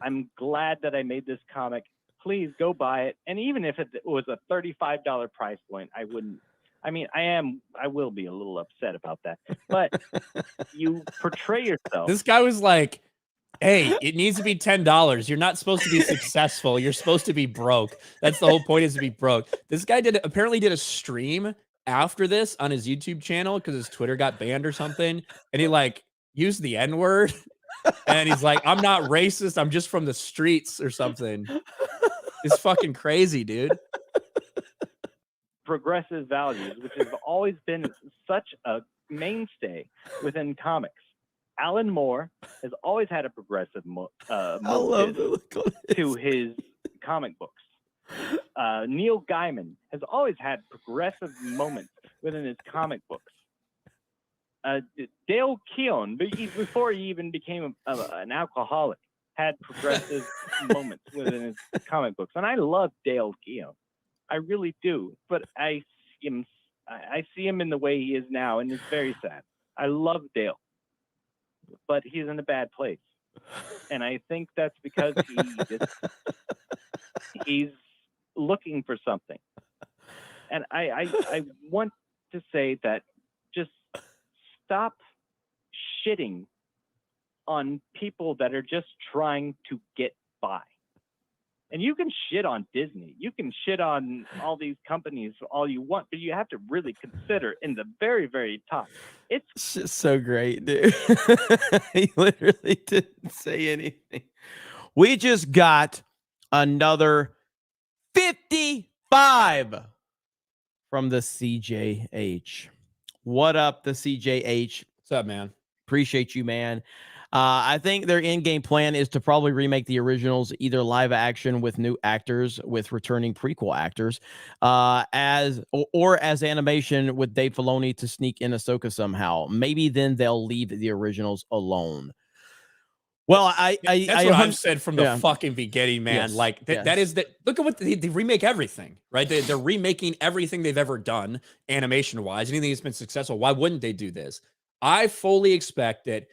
I'm glad that I made this comic. Please go buy it. And even if it was a $35 price point, I wouldn't. I mean, I will be a little upset about that. But you portray yourself. This guy was like, hey, it needs to be $10. You're not supposed to be successful. You're supposed to be broke. That's the whole point, is to be broke. This guy apparently did a stream after this on his YouTube channel because his Twitter got banned or something. And he like used the N-word. And he's like, I'm not racist. I'm just from the streets or something. It's fucking crazy, dude. Progressive values, which have always been such a mainstay within comics. Alan Moore has always had a progressive motive to his comic books. Neil Gaiman has always had progressive moments within his comic books. Dale Keown, before he even became an alcoholic, had progressive moments within his comic books. And I love Dale Keown. I really do. But I see him in the way he is now, and it's very sad. I love Dale, but he's in a bad place. And I think that's because he's looking for something. And I want to say that just stop shitting on people that are just trying to get by. And you can shit on Disney. You can shit on all these companies all you want, but you have to really consider in the very, very top. It's just so great, dude. He literally didn't say anything. We just got another 55 from the CJH. What up, the CJH? What's up, man? Appreciate you, man. I think their in-game plan is to probably remake the originals, either live action with new actors, with returning prequel actors, as animation with Dave Filoni to sneak in Ahsoka somehow. Maybe then they'll leave the originals alone. Well, that's what I've said from the fucking beginning, man. Yes, like that is that. Look at what they remake everything, right? They're remaking everything they've ever done animation wise. Anything that's been successful. Why wouldn't they do this? I fully expect that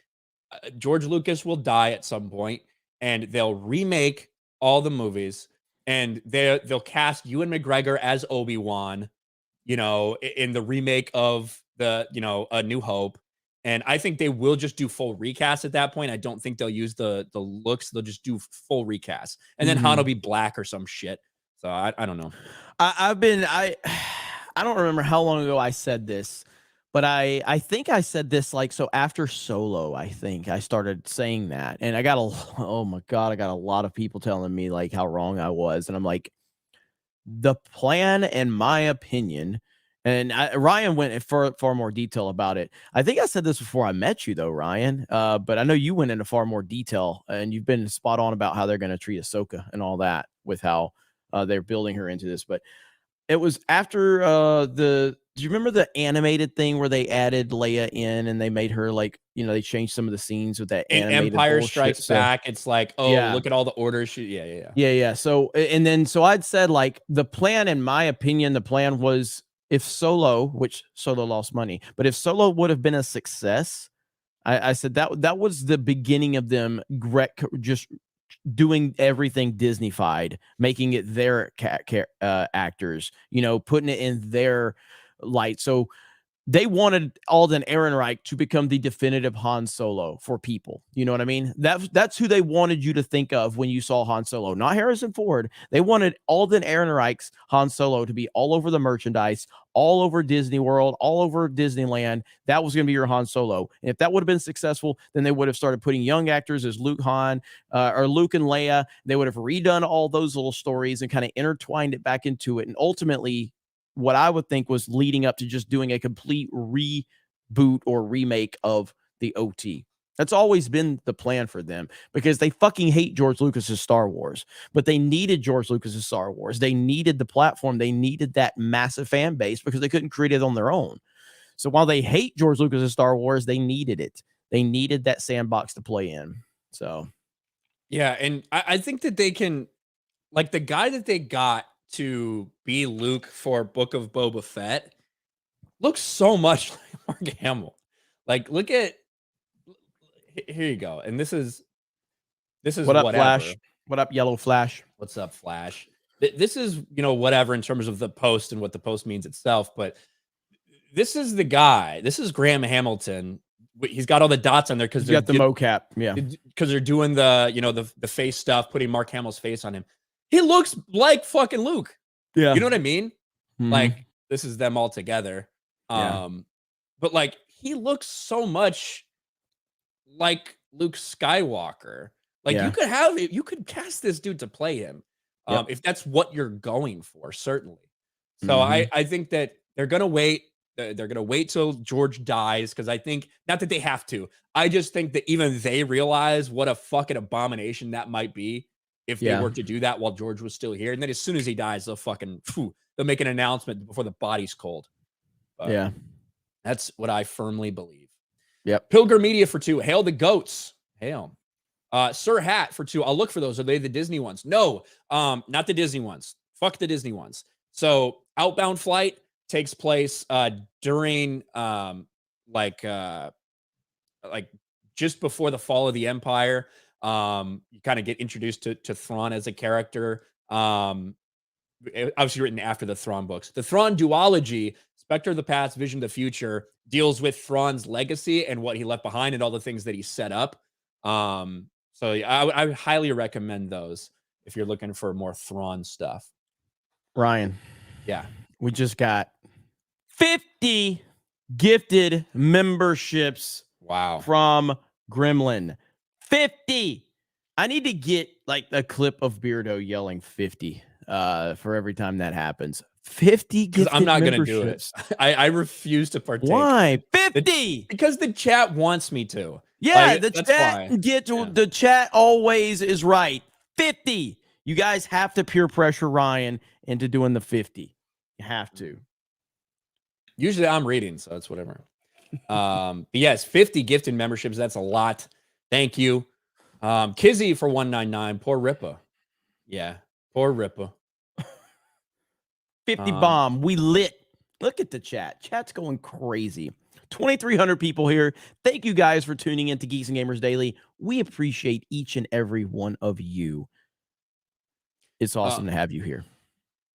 George Lucas will die at some point, and they'll remake all the movies, and they'll cast Ewan McGregor as Obi-Wan, you know, in the remake of the, you know, A New Hope. And I think they will just do full recast at that point. I don't think they'll use the looks. They'll just do full recast. And then Han will be black or some shit. So I don't know. I don't remember how long ago I said this, but I think I said this like, so after Solo, I think I started saying that, and I got oh my God, I got a lot of people telling me like how wrong I was. And I'm like, the plan, in my opinion, and Ryan went in far more detail about it. I think I said this before I met you, though, Ryan. But I know you went into far more detail, and you've been spot on about how they're going to treat Ahsoka and all that with how they're building her into this. But it was after do you remember the animated thing where they added Leia in and they made her like, you know, they changed some of the scenes with that in animated Empire bullshit, Strikes Back. It's like, oh, look at all the orders. Yeah. So, and then, so I'd said like the plan, in my opinion, the plan was if Solo, which Solo lost money, but if Solo would have been a success, I said that was the beginning of them just doing everything Disney-fied, making it their actors, you know, putting it in their light. So they wanted Alden Ehrenreich to become the definitive Han Solo for people. You know what I mean? That's who they wanted you to think of when you saw Han Solo, not Harrison Ford. They wanted Alden Ehrenreich's Han Solo to be all over the merchandise, all over Disney World, all over Disneyland. That was going to be your Han Solo. And if that would have been successful, then they would have started putting young actors as Luke and Leia. They would have redone all those little stories and kind of intertwined it back into it. And ultimately, what I would think was leading up to just doing a complete reboot or remake of the OT. That's always been the plan for them, because they fucking hate George Lucas's Star Wars, but they needed George Lucas's Star Wars. They needed the platform. They needed that massive fan base because they couldn't create it on their own. So while they hate George Lucas's Star Wars, they needed it. They needed that sandbox to play in. So, yeah. And I think that they can, like, the guy that they got to be Luke for Book of Boba Fett looks so much like Mark Hamill. Like, look at, here you go. And this is what up, whatever. Flash? What up, Yellow Flash? What's up, Flash? This is, you know, whatever in terms of the post and what the post means itself. But this is the guy. This is Graham Hamilton. He's got all the dots on there because he's got the mocap. Yeah. Because they're doing the, you know, the face stuff, putting Mark Hamill's face on him. He looks like fucking Luke. Yeah. You know what I mean? Mm-hmm. Like, this is them all together. But like, he looks so much like Luke Skywalker. Like, you could cast this dude to play him. If that's what you're going for, certainly. So I think that they're going to wait. They're going to wait till George dies, because I think, not that they have to, I just think that even they realize what a fucking abomination that might be if they were to do that while George was still here. And then as soon as he dies, they'll make an announcement before the body's cold. But that's what I firmly believe. Yep. Pilgrim Media for 2. Hail the goats. Hail. Sir Hat for 2. I'll look for those. Are they the Disney ones? No, not the Disney ones. Fuck the Disney ones. So Outbound Flight takes place during like just before the fall of the Empire. You kind of get introduced to Thrawn as a character. Obviously written after the Thrawn books. The Thrawn duology, Spectre of the Past, Vision of the Future, deals with Thrawn's legacy and what he left behind and all the things that he set up. So I would highly recommend those if you're looking for more Thrawn stuff. Ryan. Yeah. We just got 50 gifted memberships. Wow. From Gremlin. 50. I need to get like a clip of Beardo yelling 50 for every time that happens. 50 gifted I'm not going to do it. I refuse to partake. Why? 50. Because the chat wants me to. Yeah, the chat always is right. 50. You guys have to peer pressure Ryan into doing the 50. You have to. Usually I'm reading, so it's whatever. But yes, 50 gifted memberships. That's a lot. Thank you. Kizzy for 199. Poor Rippa. Yeah, poor Rippa. 50 bomb. We lit. Look at the chat. Chat's going crazy. 2,300 people here. Thank you guys for tuning in to Geeks and Gamers Daily. We appreciate each and every one of you. It's awesome to have you here.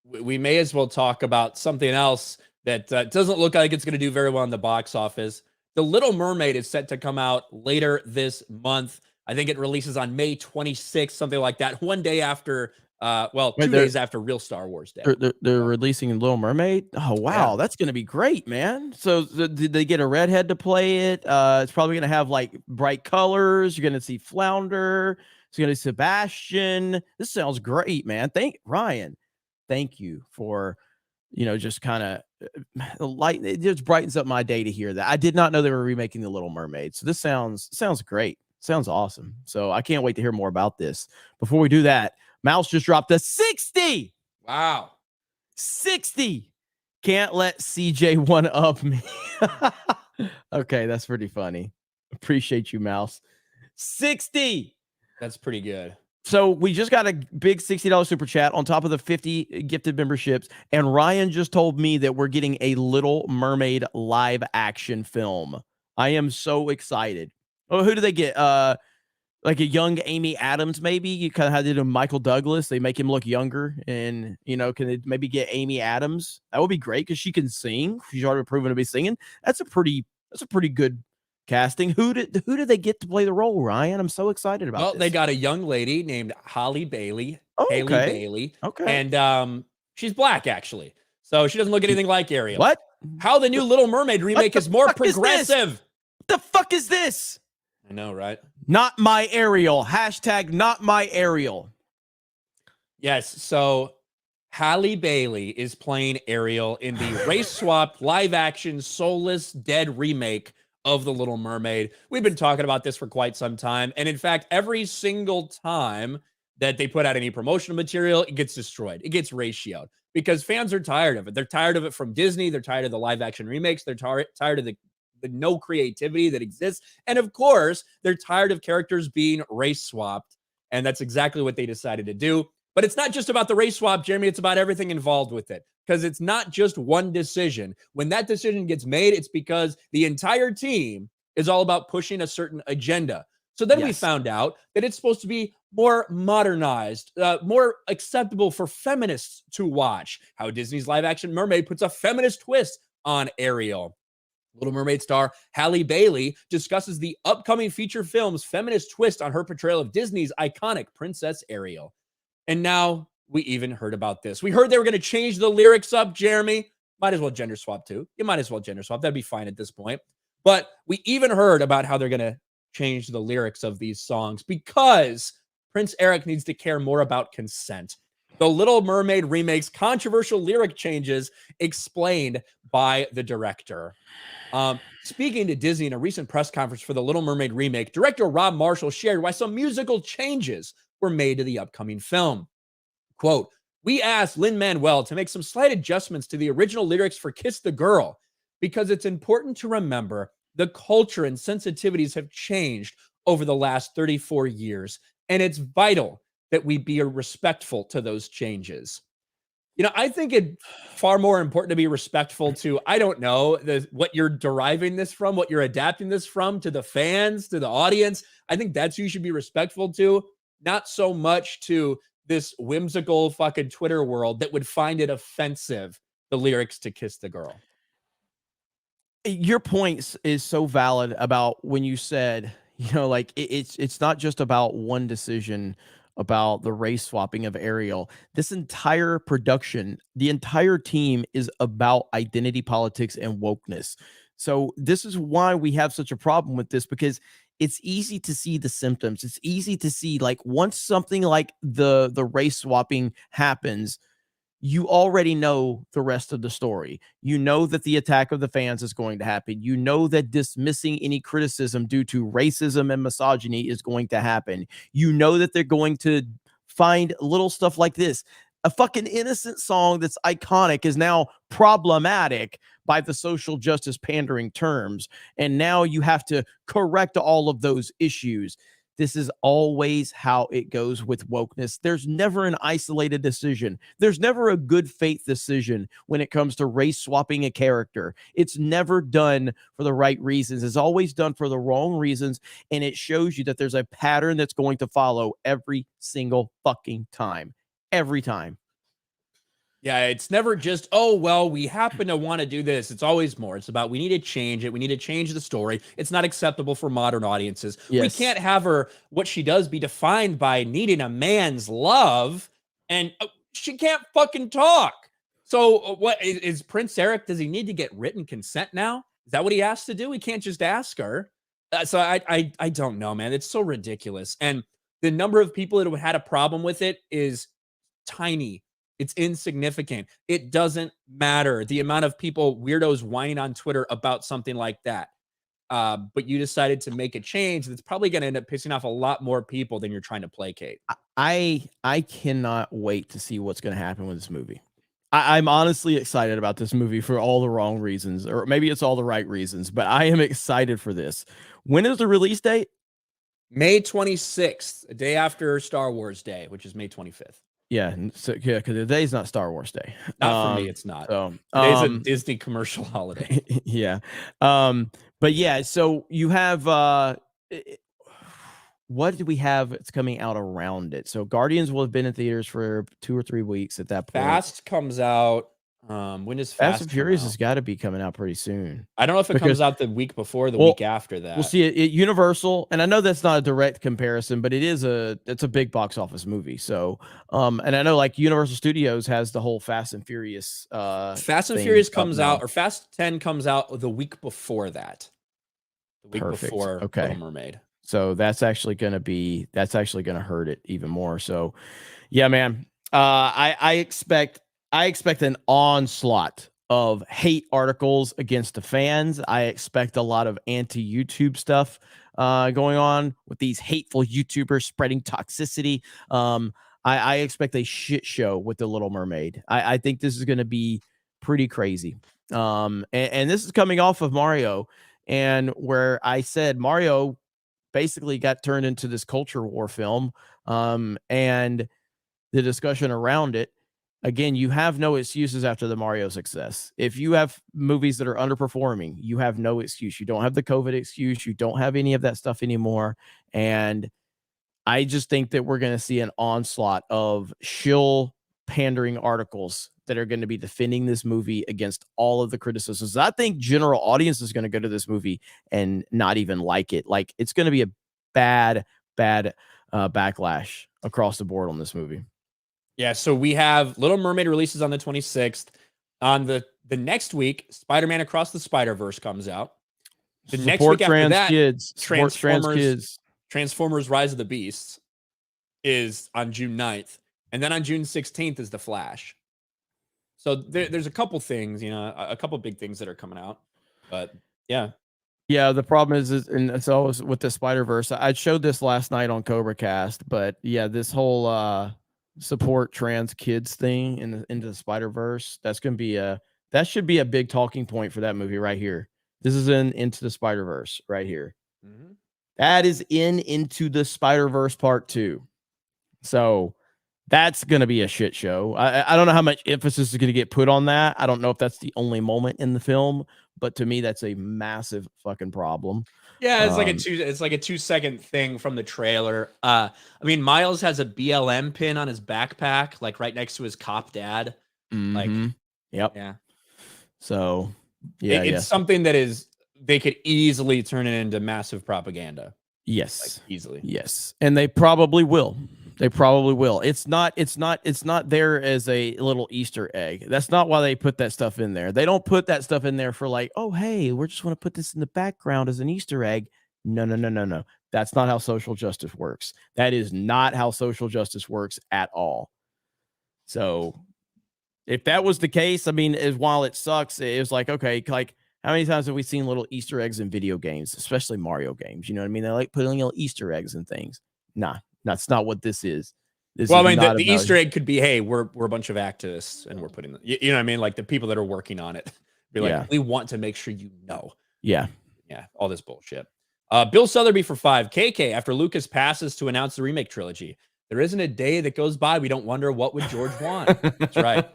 We may as well talk about something else that doesn't look like it's going to do very well in the box office. The Little Mermaid is set to come out later this month. I think it releases on May 26th, something like that. One day after, 2 days after real Star Wars Day. They're releasing Little Mermaid. Oh, wow. That's going to be great, man. So did they get a redhead to play it? It's probably going to have like bright colors. You're going to see Flounder. It's going to be Sebastian. This sounds great, man. Ryan. Thank you for, just kind of light. It just brightens up my day to hear that. I did not know they were remaking The Little Mermaid. So this sounds great. Sounds awesome. So I can't wait to hear more about this. Before we do that, Mouse just dropped a 60. Wow. 60. Can't let CJ one up me. Okay, that's pretty funny. Appreciate you, Mouse. 60. That's pretty good. So we just got a big $60 super chat on top of the 50 gifted memberships. And Ryan just told me that we're getting a Little Mermaid live action film. I am so excited. Oh, who do they get? Like a young Amy Adams, maybe. You kind of had to do Michael Douglas. They make him look younger. And, can they maybe get Amy Adams? That would be great because she can sing. She's already proven to be singing. That's a pretty good casting. Who did they get to play the role, Ryan? I'm so excited about this. They got a young lady named Halle Bailey. Okay. Haley Bailey. Okay. And she's black, actually. So she doesn't look anything like Ariel. What? How the new Little Mermaid remake is more progressive. What the fuck is this? I know, right? Not my Ariel. # not my Ariel. Yes. So Halle Bailey is playing Ariel in the race-swapped, live-action, soulless, dead remake of The Little Mermaid. We've been talking about this for quite some time. And in fact, every single time that they put out any promotional material, it gets destroyed. It gets ratioed because fans are tired of it. They're tired of it from Disney. They're tired of the live-action remakes. They're tired of the no creativity that exists. And of course, they're tired of characters being race swapped. And that's exactly what they decided to do. But it's not just about the race swap, Jeremy. It's about everything involved with it. Because it's not just one decision. When that decision gets made, it's because the entire team is all about pushing a certain agenda. So then we found out that it's supposed to be more modernized, more acceptable for feminists to watch. How Disney's live action mermaid puts a feminist twist on Ariel. Little Mermaid star Halle Bailey discusses the upcoming feature film's feminist twist on her portrayal of Disney's iconic Princess Ariel. And now we even heard about this. We heard they were going to change the lyrics up, Jeremy. Might as well gender swap too. You might as well gender swap. That'd be fine at this point. But we even heard about how they're going to change the lyrics of these songs because Prince Eric needs to care more about consent. The Little Mermaid remake's controversial lyric changes explained by the director. Speaking to Disney in a recent press conference for the Little Mermaid remake, director Rob Marshall shared why some musical changes were made to the upcoming film. Quote, "We asked Lin-Manuel to make some slight adjustments to the original lyrics for Kiss the Girl because it's important to remember the culture and sensitivities have changed over the last 34 years, and it's vital that we be respectful to those changes." I think it's far more important to be respectful to, I don't know, what you're deriving this from, what you're adapting this from, to the fans, to the audience. I think that's who you should be respectful to, not so much to this whimsical fucking Twitter world that would find it offensive, the lyrics to Kiss the Girl. Your point is so valid about when you said, like it's not just about one decision about the race swapping of Ariel. This entire production, the entire team is about identity politics and wokeness. So this is why we have such a problem with this, because it's easy to see the symptoms. It's easy to see, like, once something like the race swapping happens, you already know the rest of the story. You know that the attack of the fans is going to happen. You know that dismissing any criticism due to racism and misogyny is going to happen. You know that they're going to find little stuff like this. A fucking innocent song that's iconic is now problematic by the social justice pandering terms. And now you have to correct all of those issues. This is always how it goes with wokeness. There's never an isolated decision. There's never a good faith decision when it comes to race swapping a character. It's never done for the right reasons. It's always done for the wrong reasons. And it shows you that there's a pattern that's going to follow every single fucking time. every time. Yeah, it's never just, oh, well, we happen to want to do this. It's always more. It's about we need to change it. We need to change the story. It's not acceptable for modern audiences. We Yes. can't have her, what she does, be defined by needing a man's love, and she can't fucking talk. So what is Prince Eric? Does he need to get written consent now? Is that what he has to do? He can't just ask her. So I don't know, man. It's so ridiculous. And the number of people that had a problem with it is tiny. It's insignificant. It doesn't matter the amount of people, weirdos, whining on Twitter about something like that. But you decided to make a change that's probably going to end up pissing off a lot more people than you're trying to placate. I cannot wait to see what's going to happen with this movie. I'm honestly excited about this movie for all the wrong reasons, or maybe it's all the right reasons, but I am excited for this. When is the release date? May 26th, a day after Star Wars Day, which is May 25th. Yeah, so yeah, because today's not Star Wars Day. Not for me, it's not. So, Today's a Disney commercial holiday. Yeah. But yeah, so you have what do we have that's coming out around it? So Guardians will have been in theaters for 2 or 3 weeks at that point. Fast comes out. When does Fast and Furious has got to be coming out pretty soon. I don't know if it comes out the week before or the week after that. We'll see it Universal, and I know that's not a direct comparison, but it's a big box office movie. So, and I know like Universal Studios has the whole Fast and Furious. Fast and Furious comes out, or Fast 10 comes out the week before that. The week before Little Mermaid. So that's actually going to hurt it even more. So, yeah, man, I expect an onslaught of hate articles against the fans. I expect a lot of anti-YouTube stuff going on with these hateful YouTubers spreading toxicity. I expect a shit show with the Little Mermaid. I think this is going to be pretty crazy. And this is coming off of Mario, and where I said Mario basically got turned into this culture war film, and the discussion around it. Again, you have no excuses after the Mario success. If you have movies that are underperforming, you have no excuse. You don't have the COVID excuse. You don't have any of that stuff anymore. And I just think that we're going to see an onslaught of shill pandering articles that are going to be defending this movie against all of the criticisms. I think general audience is going to go to this movie and not even like it. Like, it's going to be a bad backlash across the board on this movie. Yeah, so we have Little Mermaid releases on the 26th. On the next week, Spider-Man Across the Spider-Verse comes out. The next week after that, Transformers Rise of the Beasts is on June 9th. And then on June 16th is The Flash. So there's a couple things, a couple big things that are coming out. But yeah. Yeah, the problem is and it's always with the Spider-Verse. I showed this last night on Cobra Cast, but yeah, this whole support trans kids thing into the Spider-Verse, that should be a big talking point for that movie right here. This is Into the Spider-Verse right here. Mm-hmm. That is Into the Spider-Verse Part 2. So that's going to be a shit show. I don't know how much emphasis is going to get put on that. I don't know if that's the only moment in the film, but to me, that's a massive fucking problem. Yeah, it's like a 2-second thing from the trailer. I mean, Miles has a BLM pin on his backpack, like right next to his cop dad. Mm-hmm. Like, yep. Yeah. So yeah, it's something that they could easily turn it into massive propaganda. Yes, like, easily. Yes, and they probably will. It's not there as a little Easter egg. That's not why they put that stuff in there. They don't put that stuff in there for like, oh, hey, we just want to put this in the background as an Easter egg. No. That's not how social justice works. That is not how social justice works at all. So if that was the case, I mean, while it sucks, it was like, okay, like how many times have we seen little Easter eggs in video games, especially Mario games? You know what I mean? They like putting little Easter eggs and things. Nah. That's not what this is. Well, I mean, the Easter egg could be, hey, we're a bunch of activists and we're putting, you know what I mean? Like the people that are working on it. Be like, we want to make sure you know. Yeah. Yeah. All this bullshit. Bill Sotheby for 5. KK, after Lucas passes to announce the remake trilogy, there isn't a day that goes by we don't wonder what would George want. That's right.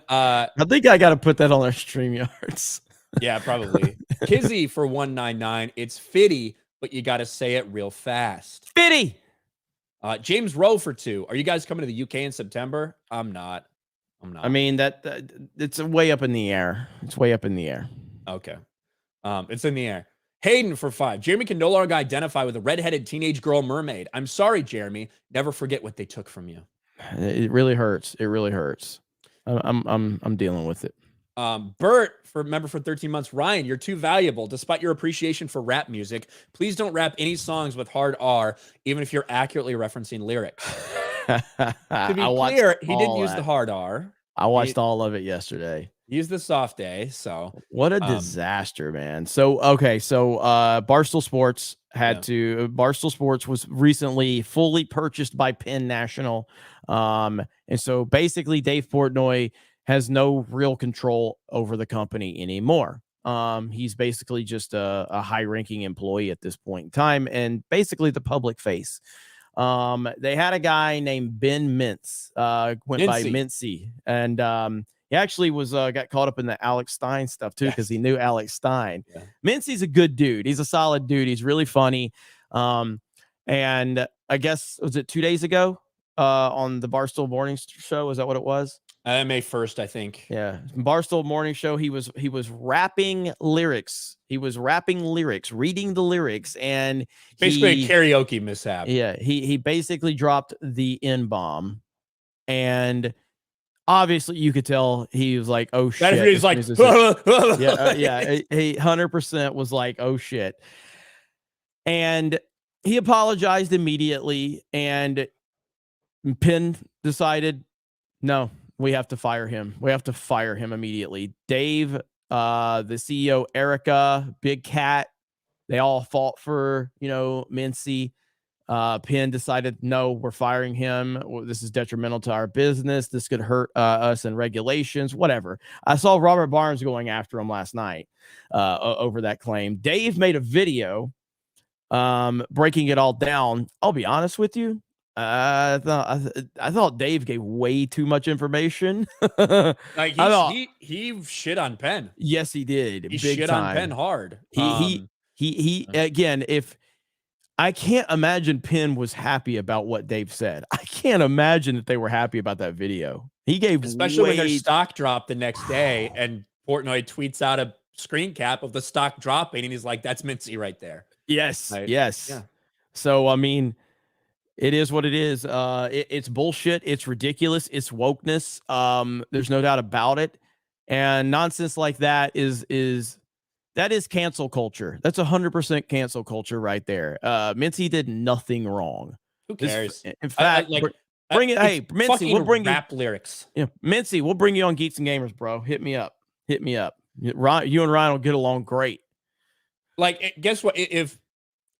I think I got to put that on our StreamYards. Yeah, probably. Kizzy for 199. It's fitty, but you got to say it real fast. Fitty. James Rowe for 2. Are you guys coming to the UK in September? I'm not. I mean, that it's way up in the air. It's way up in the air. Okay. It's in the air. Hayden for 5. Jeremy can no longer identify with a redheaded teenage girl mermaid. I'm sorry, Jeremy. Never forget what they took from you. It really hurts. It really hurts. I'm dealing with it. Bert for member for 13 months. Ryan, you're too valuable. Despite your appreciation for rap music, please don't rap any songs with hard R, even if you're accurately referencing lyrics. To be clear, he didn't use the hard R. I watched all of it yesterday. Use the soft A. So what a disaster, man. So Barstool Sports Barstool Sports was recently fully purchased by Penn National. And so basically Dave Portnoy has no real control over the company anymore. He's basically just a high-ranking employee at this point in time, and basically the public face. They had a guy named Ben Mintz, went by Mincy, and he actually was got caught up in the Alex Stein stuff too, because he knew Alex Stein. Yeah. Mincy's a good dude. He's a solid dude. He's really funny. And I guess, was it 2 days ago on the Barstool Morning Show? Is that what it was? May 1st, I think. Yeah, Barstool Morning Show. He was rapping lyrics. He was rapping lyrics, reading the lyrics, and basically a karaoke mishap. Yeah, he basically dropped the N-bomb, and obviously you could tell he was like, "Oh shit!" He's like, he 100% was like, "Oh shit," and he apologized immediately, and Penn decided, no. We have to fire him. We have to fire him immediately. Dave, the CEO, Erica, Big Cat, they all fought for, Mincy. Penn decided, no, we're firing him. This is detrimental to our business. This could hurt us in regulations, whatever. I saw Robert Barnes going after him last night over that claim. Dave made a video breaking it all down. I'll be honest with you. I thought Dave gave way too much information. Like he shit on Penn. Yes, he did. He shit on Penn hard. He again, if I can't imagine Penn was happy about what Dave said. I can't imagine that they were happy about that video. He gave, especially when their stock dropped the next day and Portnoy tweets out a screen cap of the stock dropping and he's like, that's Mincy right there. Yes. Right? Yes. Yeah. So, I mean, it is what it is. It's bullshit. It's ridiculous. It's wokeness. There's no doubt about it. And nonsense like that is cancel culture. That's 100% cancel culture right there. Mincy did nothing wrong. Who cares? In fact, bring it. Hey, Mincy, we'll bring rap lyrics. Yeah, Mincy, we'll bring you on Geeks and Gamers, bro. Hit me up. You and Ryan will get along great. Like, guess what?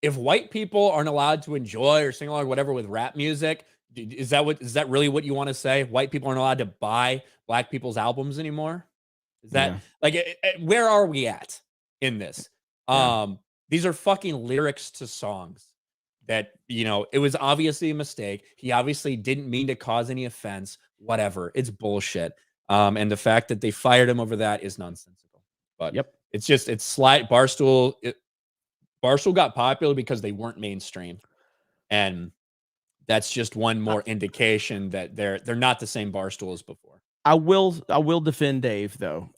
If white people aren't allowed to enjoy or sing along or whatever with rap music, is that really what you want to say? White people aren't allowed to buy black people's albums anymore? Is that where are we at in this? These are fucking lyrics to songs that, it was obviously a mistake. He obviously didn't mean to cause any offense, whatever. It's bullshit. And the fact that they fired him over that is nonsensical. But it's slight. Barstool got popular because they weren't mainstream, and that's just one more indication that they're not the same Barstool as before. I will defend Dave though.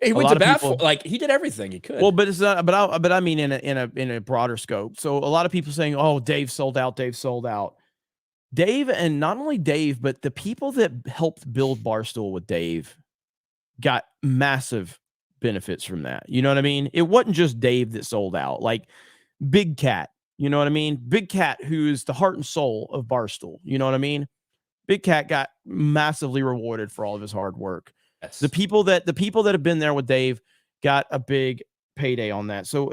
He went to bat for, like, he did everything he could. Well, but it's not. But I mean in a broader scope. So a lot of people saying, "Oh, Dave sold out. Dave sold out." Dave, and not only Dave, but the people that helped build Barstool with Dave got massive benefits from that. You know what I mean? It wasn't just Dave that sold out. Like Big Cat, you know what I mean? Big Cat, who's the heart and soul of Barstool. You know what I mean? Big Cat got massively rewarded for all of his hard work. Yes. The people that have been there with Dave got a big payday on that. So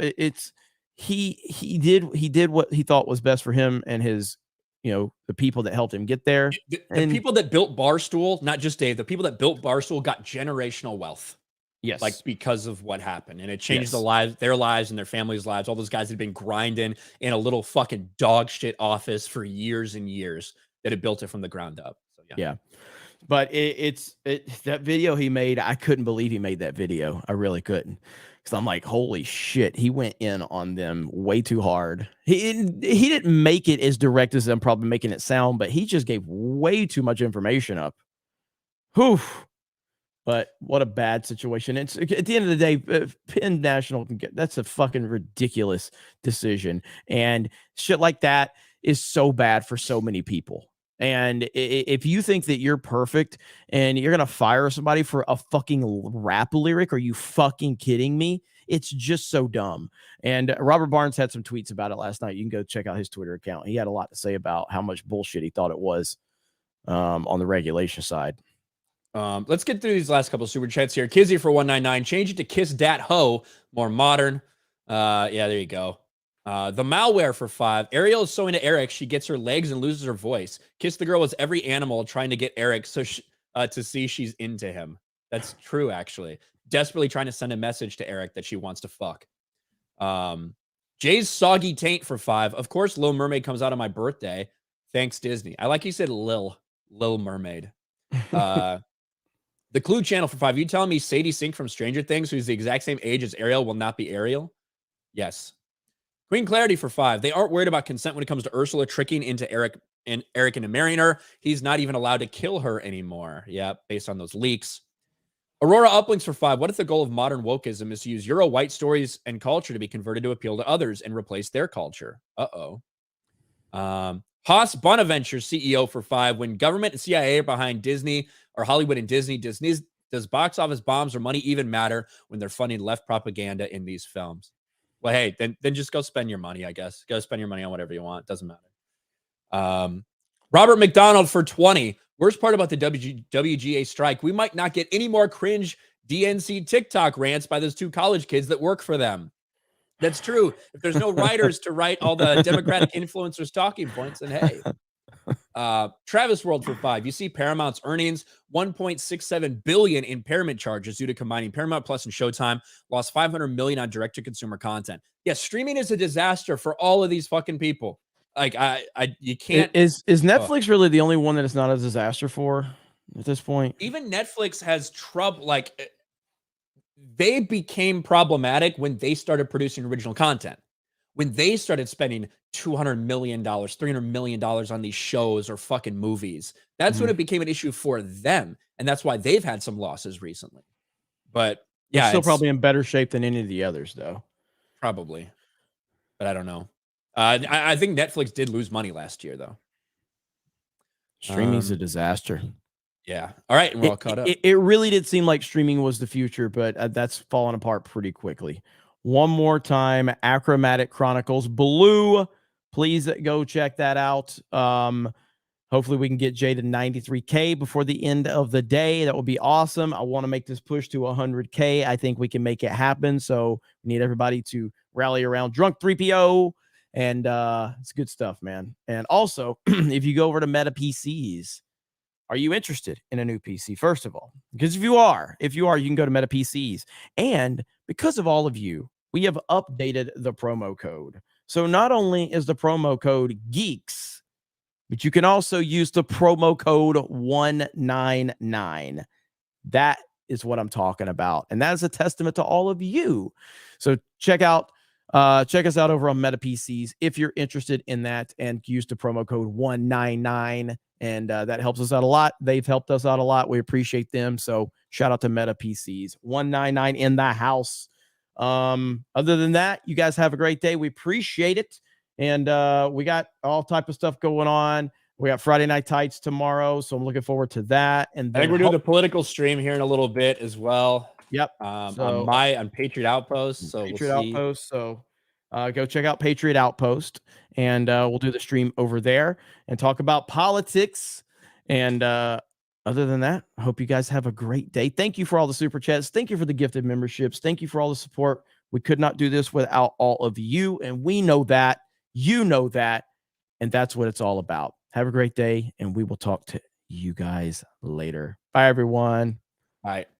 he did what he thought was best for him and his, the people that helped him get there. The people that built Barstool, not just Dave, the people that built Barstool got generational wealth. Yes. Like, because of what happened, and it changed their lives and their families' lives. All those guys had been grinding in a little fucking dog shit office for years and years that had built it from the ground up. So yeah. But it's that video he made. I couldn't believe he made that video. I really couldn't, because I'm like, holy shit, he went in on them way too hard. He didn't make it as direct as I'm probably making it sound, but he just gave way too much information up. Whew. But what a bad situation. It's at the end of the day, Penn National can get, that's a fucking ridiculous decision. And shit like that is so bad for so many people. And if you think that you're perfect and you're going to fire somebody for a fucking rap lyric, are you fucking kidding me? It's just so dumb. And Robert Barnes had some tweets about it last night. You can go check out his Twitter account. He had a lot to say about how much bullshit he thought it was on the regulation side. Let's get through these last couple of super chats here. Kizzy for 199. Change it to Kiss Dat Ho. More modern. Yeah, there you go. The malware for 5. Ariel is so into Eric, she gets her legs and loses her voice. Kiss the Girl was every animal trying to get Eric to see she's into him. That's true, actually. Desperately trying to send a message to Eric that she wants to fuck. Jay's Soggy Taint for 5. Of course, Little Mermaid comes out on my birthday. Thanks, Disney. I like you said Little Mermaid. The Clue channel for 5. You telling me Sadie Sink from Stranger Things, who's the exact same age as Ariel, will not be Ariel? Yes. Queen Clarity for 5. They aren't worried about consent when it comes to Ursula tricking into Eric into marrying her. He's not even allowed to kill her anymore. Yeah, based on those leaks. Aurora Uplinks for 5. What if the goal of modern wokeism is to use Euro white stories and culture to be converted to appeal to others and replace their culture? Haas Bonaventure, CEO for 5. When government and CIA are behind Disney or Hollywood and Disney, does box office bombs or money even matter when they're funding left propaganda in these films? Well, hey, then just go spend your money, I guess. Go spend your money on whatever you want. Doesn't matter. Robert McDonald for 20. Worst part about the WGA strike, we might not get any more cringe DNC TikTok rants by those 2 college kids that work for them. That's true. If there's no writers to write all the Democratic influencers talking points, then hey. Travis World for 5. You see Paramount's earnings, $1.67 billion impairment charges due to combining Paramount Plus and Showtime, lost $500 million on direct-to-consumer content. Yeah, streaming is a disaster for all of these fucking people. Like, you can't. Is Netflix really the only one that it's not a disaster for at this point? Even Netflix has trouble. Like, they became problematic when they started producing original content. When they started spending $200 million, $300 million on these shows or fucking movies, that's when it became an issue for them. And that's why they've had some losses recently. But yeah, they're still probably in better shape than any of the others, though. Probably. But I don't know. I think Netflix did lose money last year, though. Streaming's a disaster. Yeah. All right. And we're all caught up. It really did seem like streaming was the future, but that's fallen apart pretty quickly. One more time, Achromatic Chronicles Blue. Please go check that out. Hopefully we can get Jay to 93K before the end of the day. That would be awesome. I want to make this push to 100K. I think we can make it happen. So we need everybody to rally around Drunk 3PO. And it's good stuff, man. And also, if you go over to Meta PCs, are you interested in a new PC? First of all, because if you are, you can go to Meta PCs. And because of all of you, we have updated the promo code. So not only is the promo code Geeks, but you can also use the promo code 199. That is what I'm talking about. And that is a testament to all of you. So check us out over on Meta PCs if you're interested in that, and use the promo code 199. And that helps us out a lot. They've helped us out a lot. We appreciate them. So shout out to Meta PCs. 199 in the house. Other than that, you guys have a great day. We appreciate it. And we got all type of stuff going on. We got Friday Night Tights tomorrow, so I'm looking forward to that. And I think we're doing the political stream here in a little bit as well. Yep. On Patriot Outpost. So Patriot Outpost. So go check out Patriot Outpost, and we'll do the stream over there and talk about politics. And other than that, I hope you guys have a great day. Thank you for all the super chats. Thank you for the gifted memberships. Thank you for all the support. We could not do this without all of you, and we know that. You know that, and that's what it's all about. Have a great day, and we will talk to you guys later. Bye, everyone. Bye.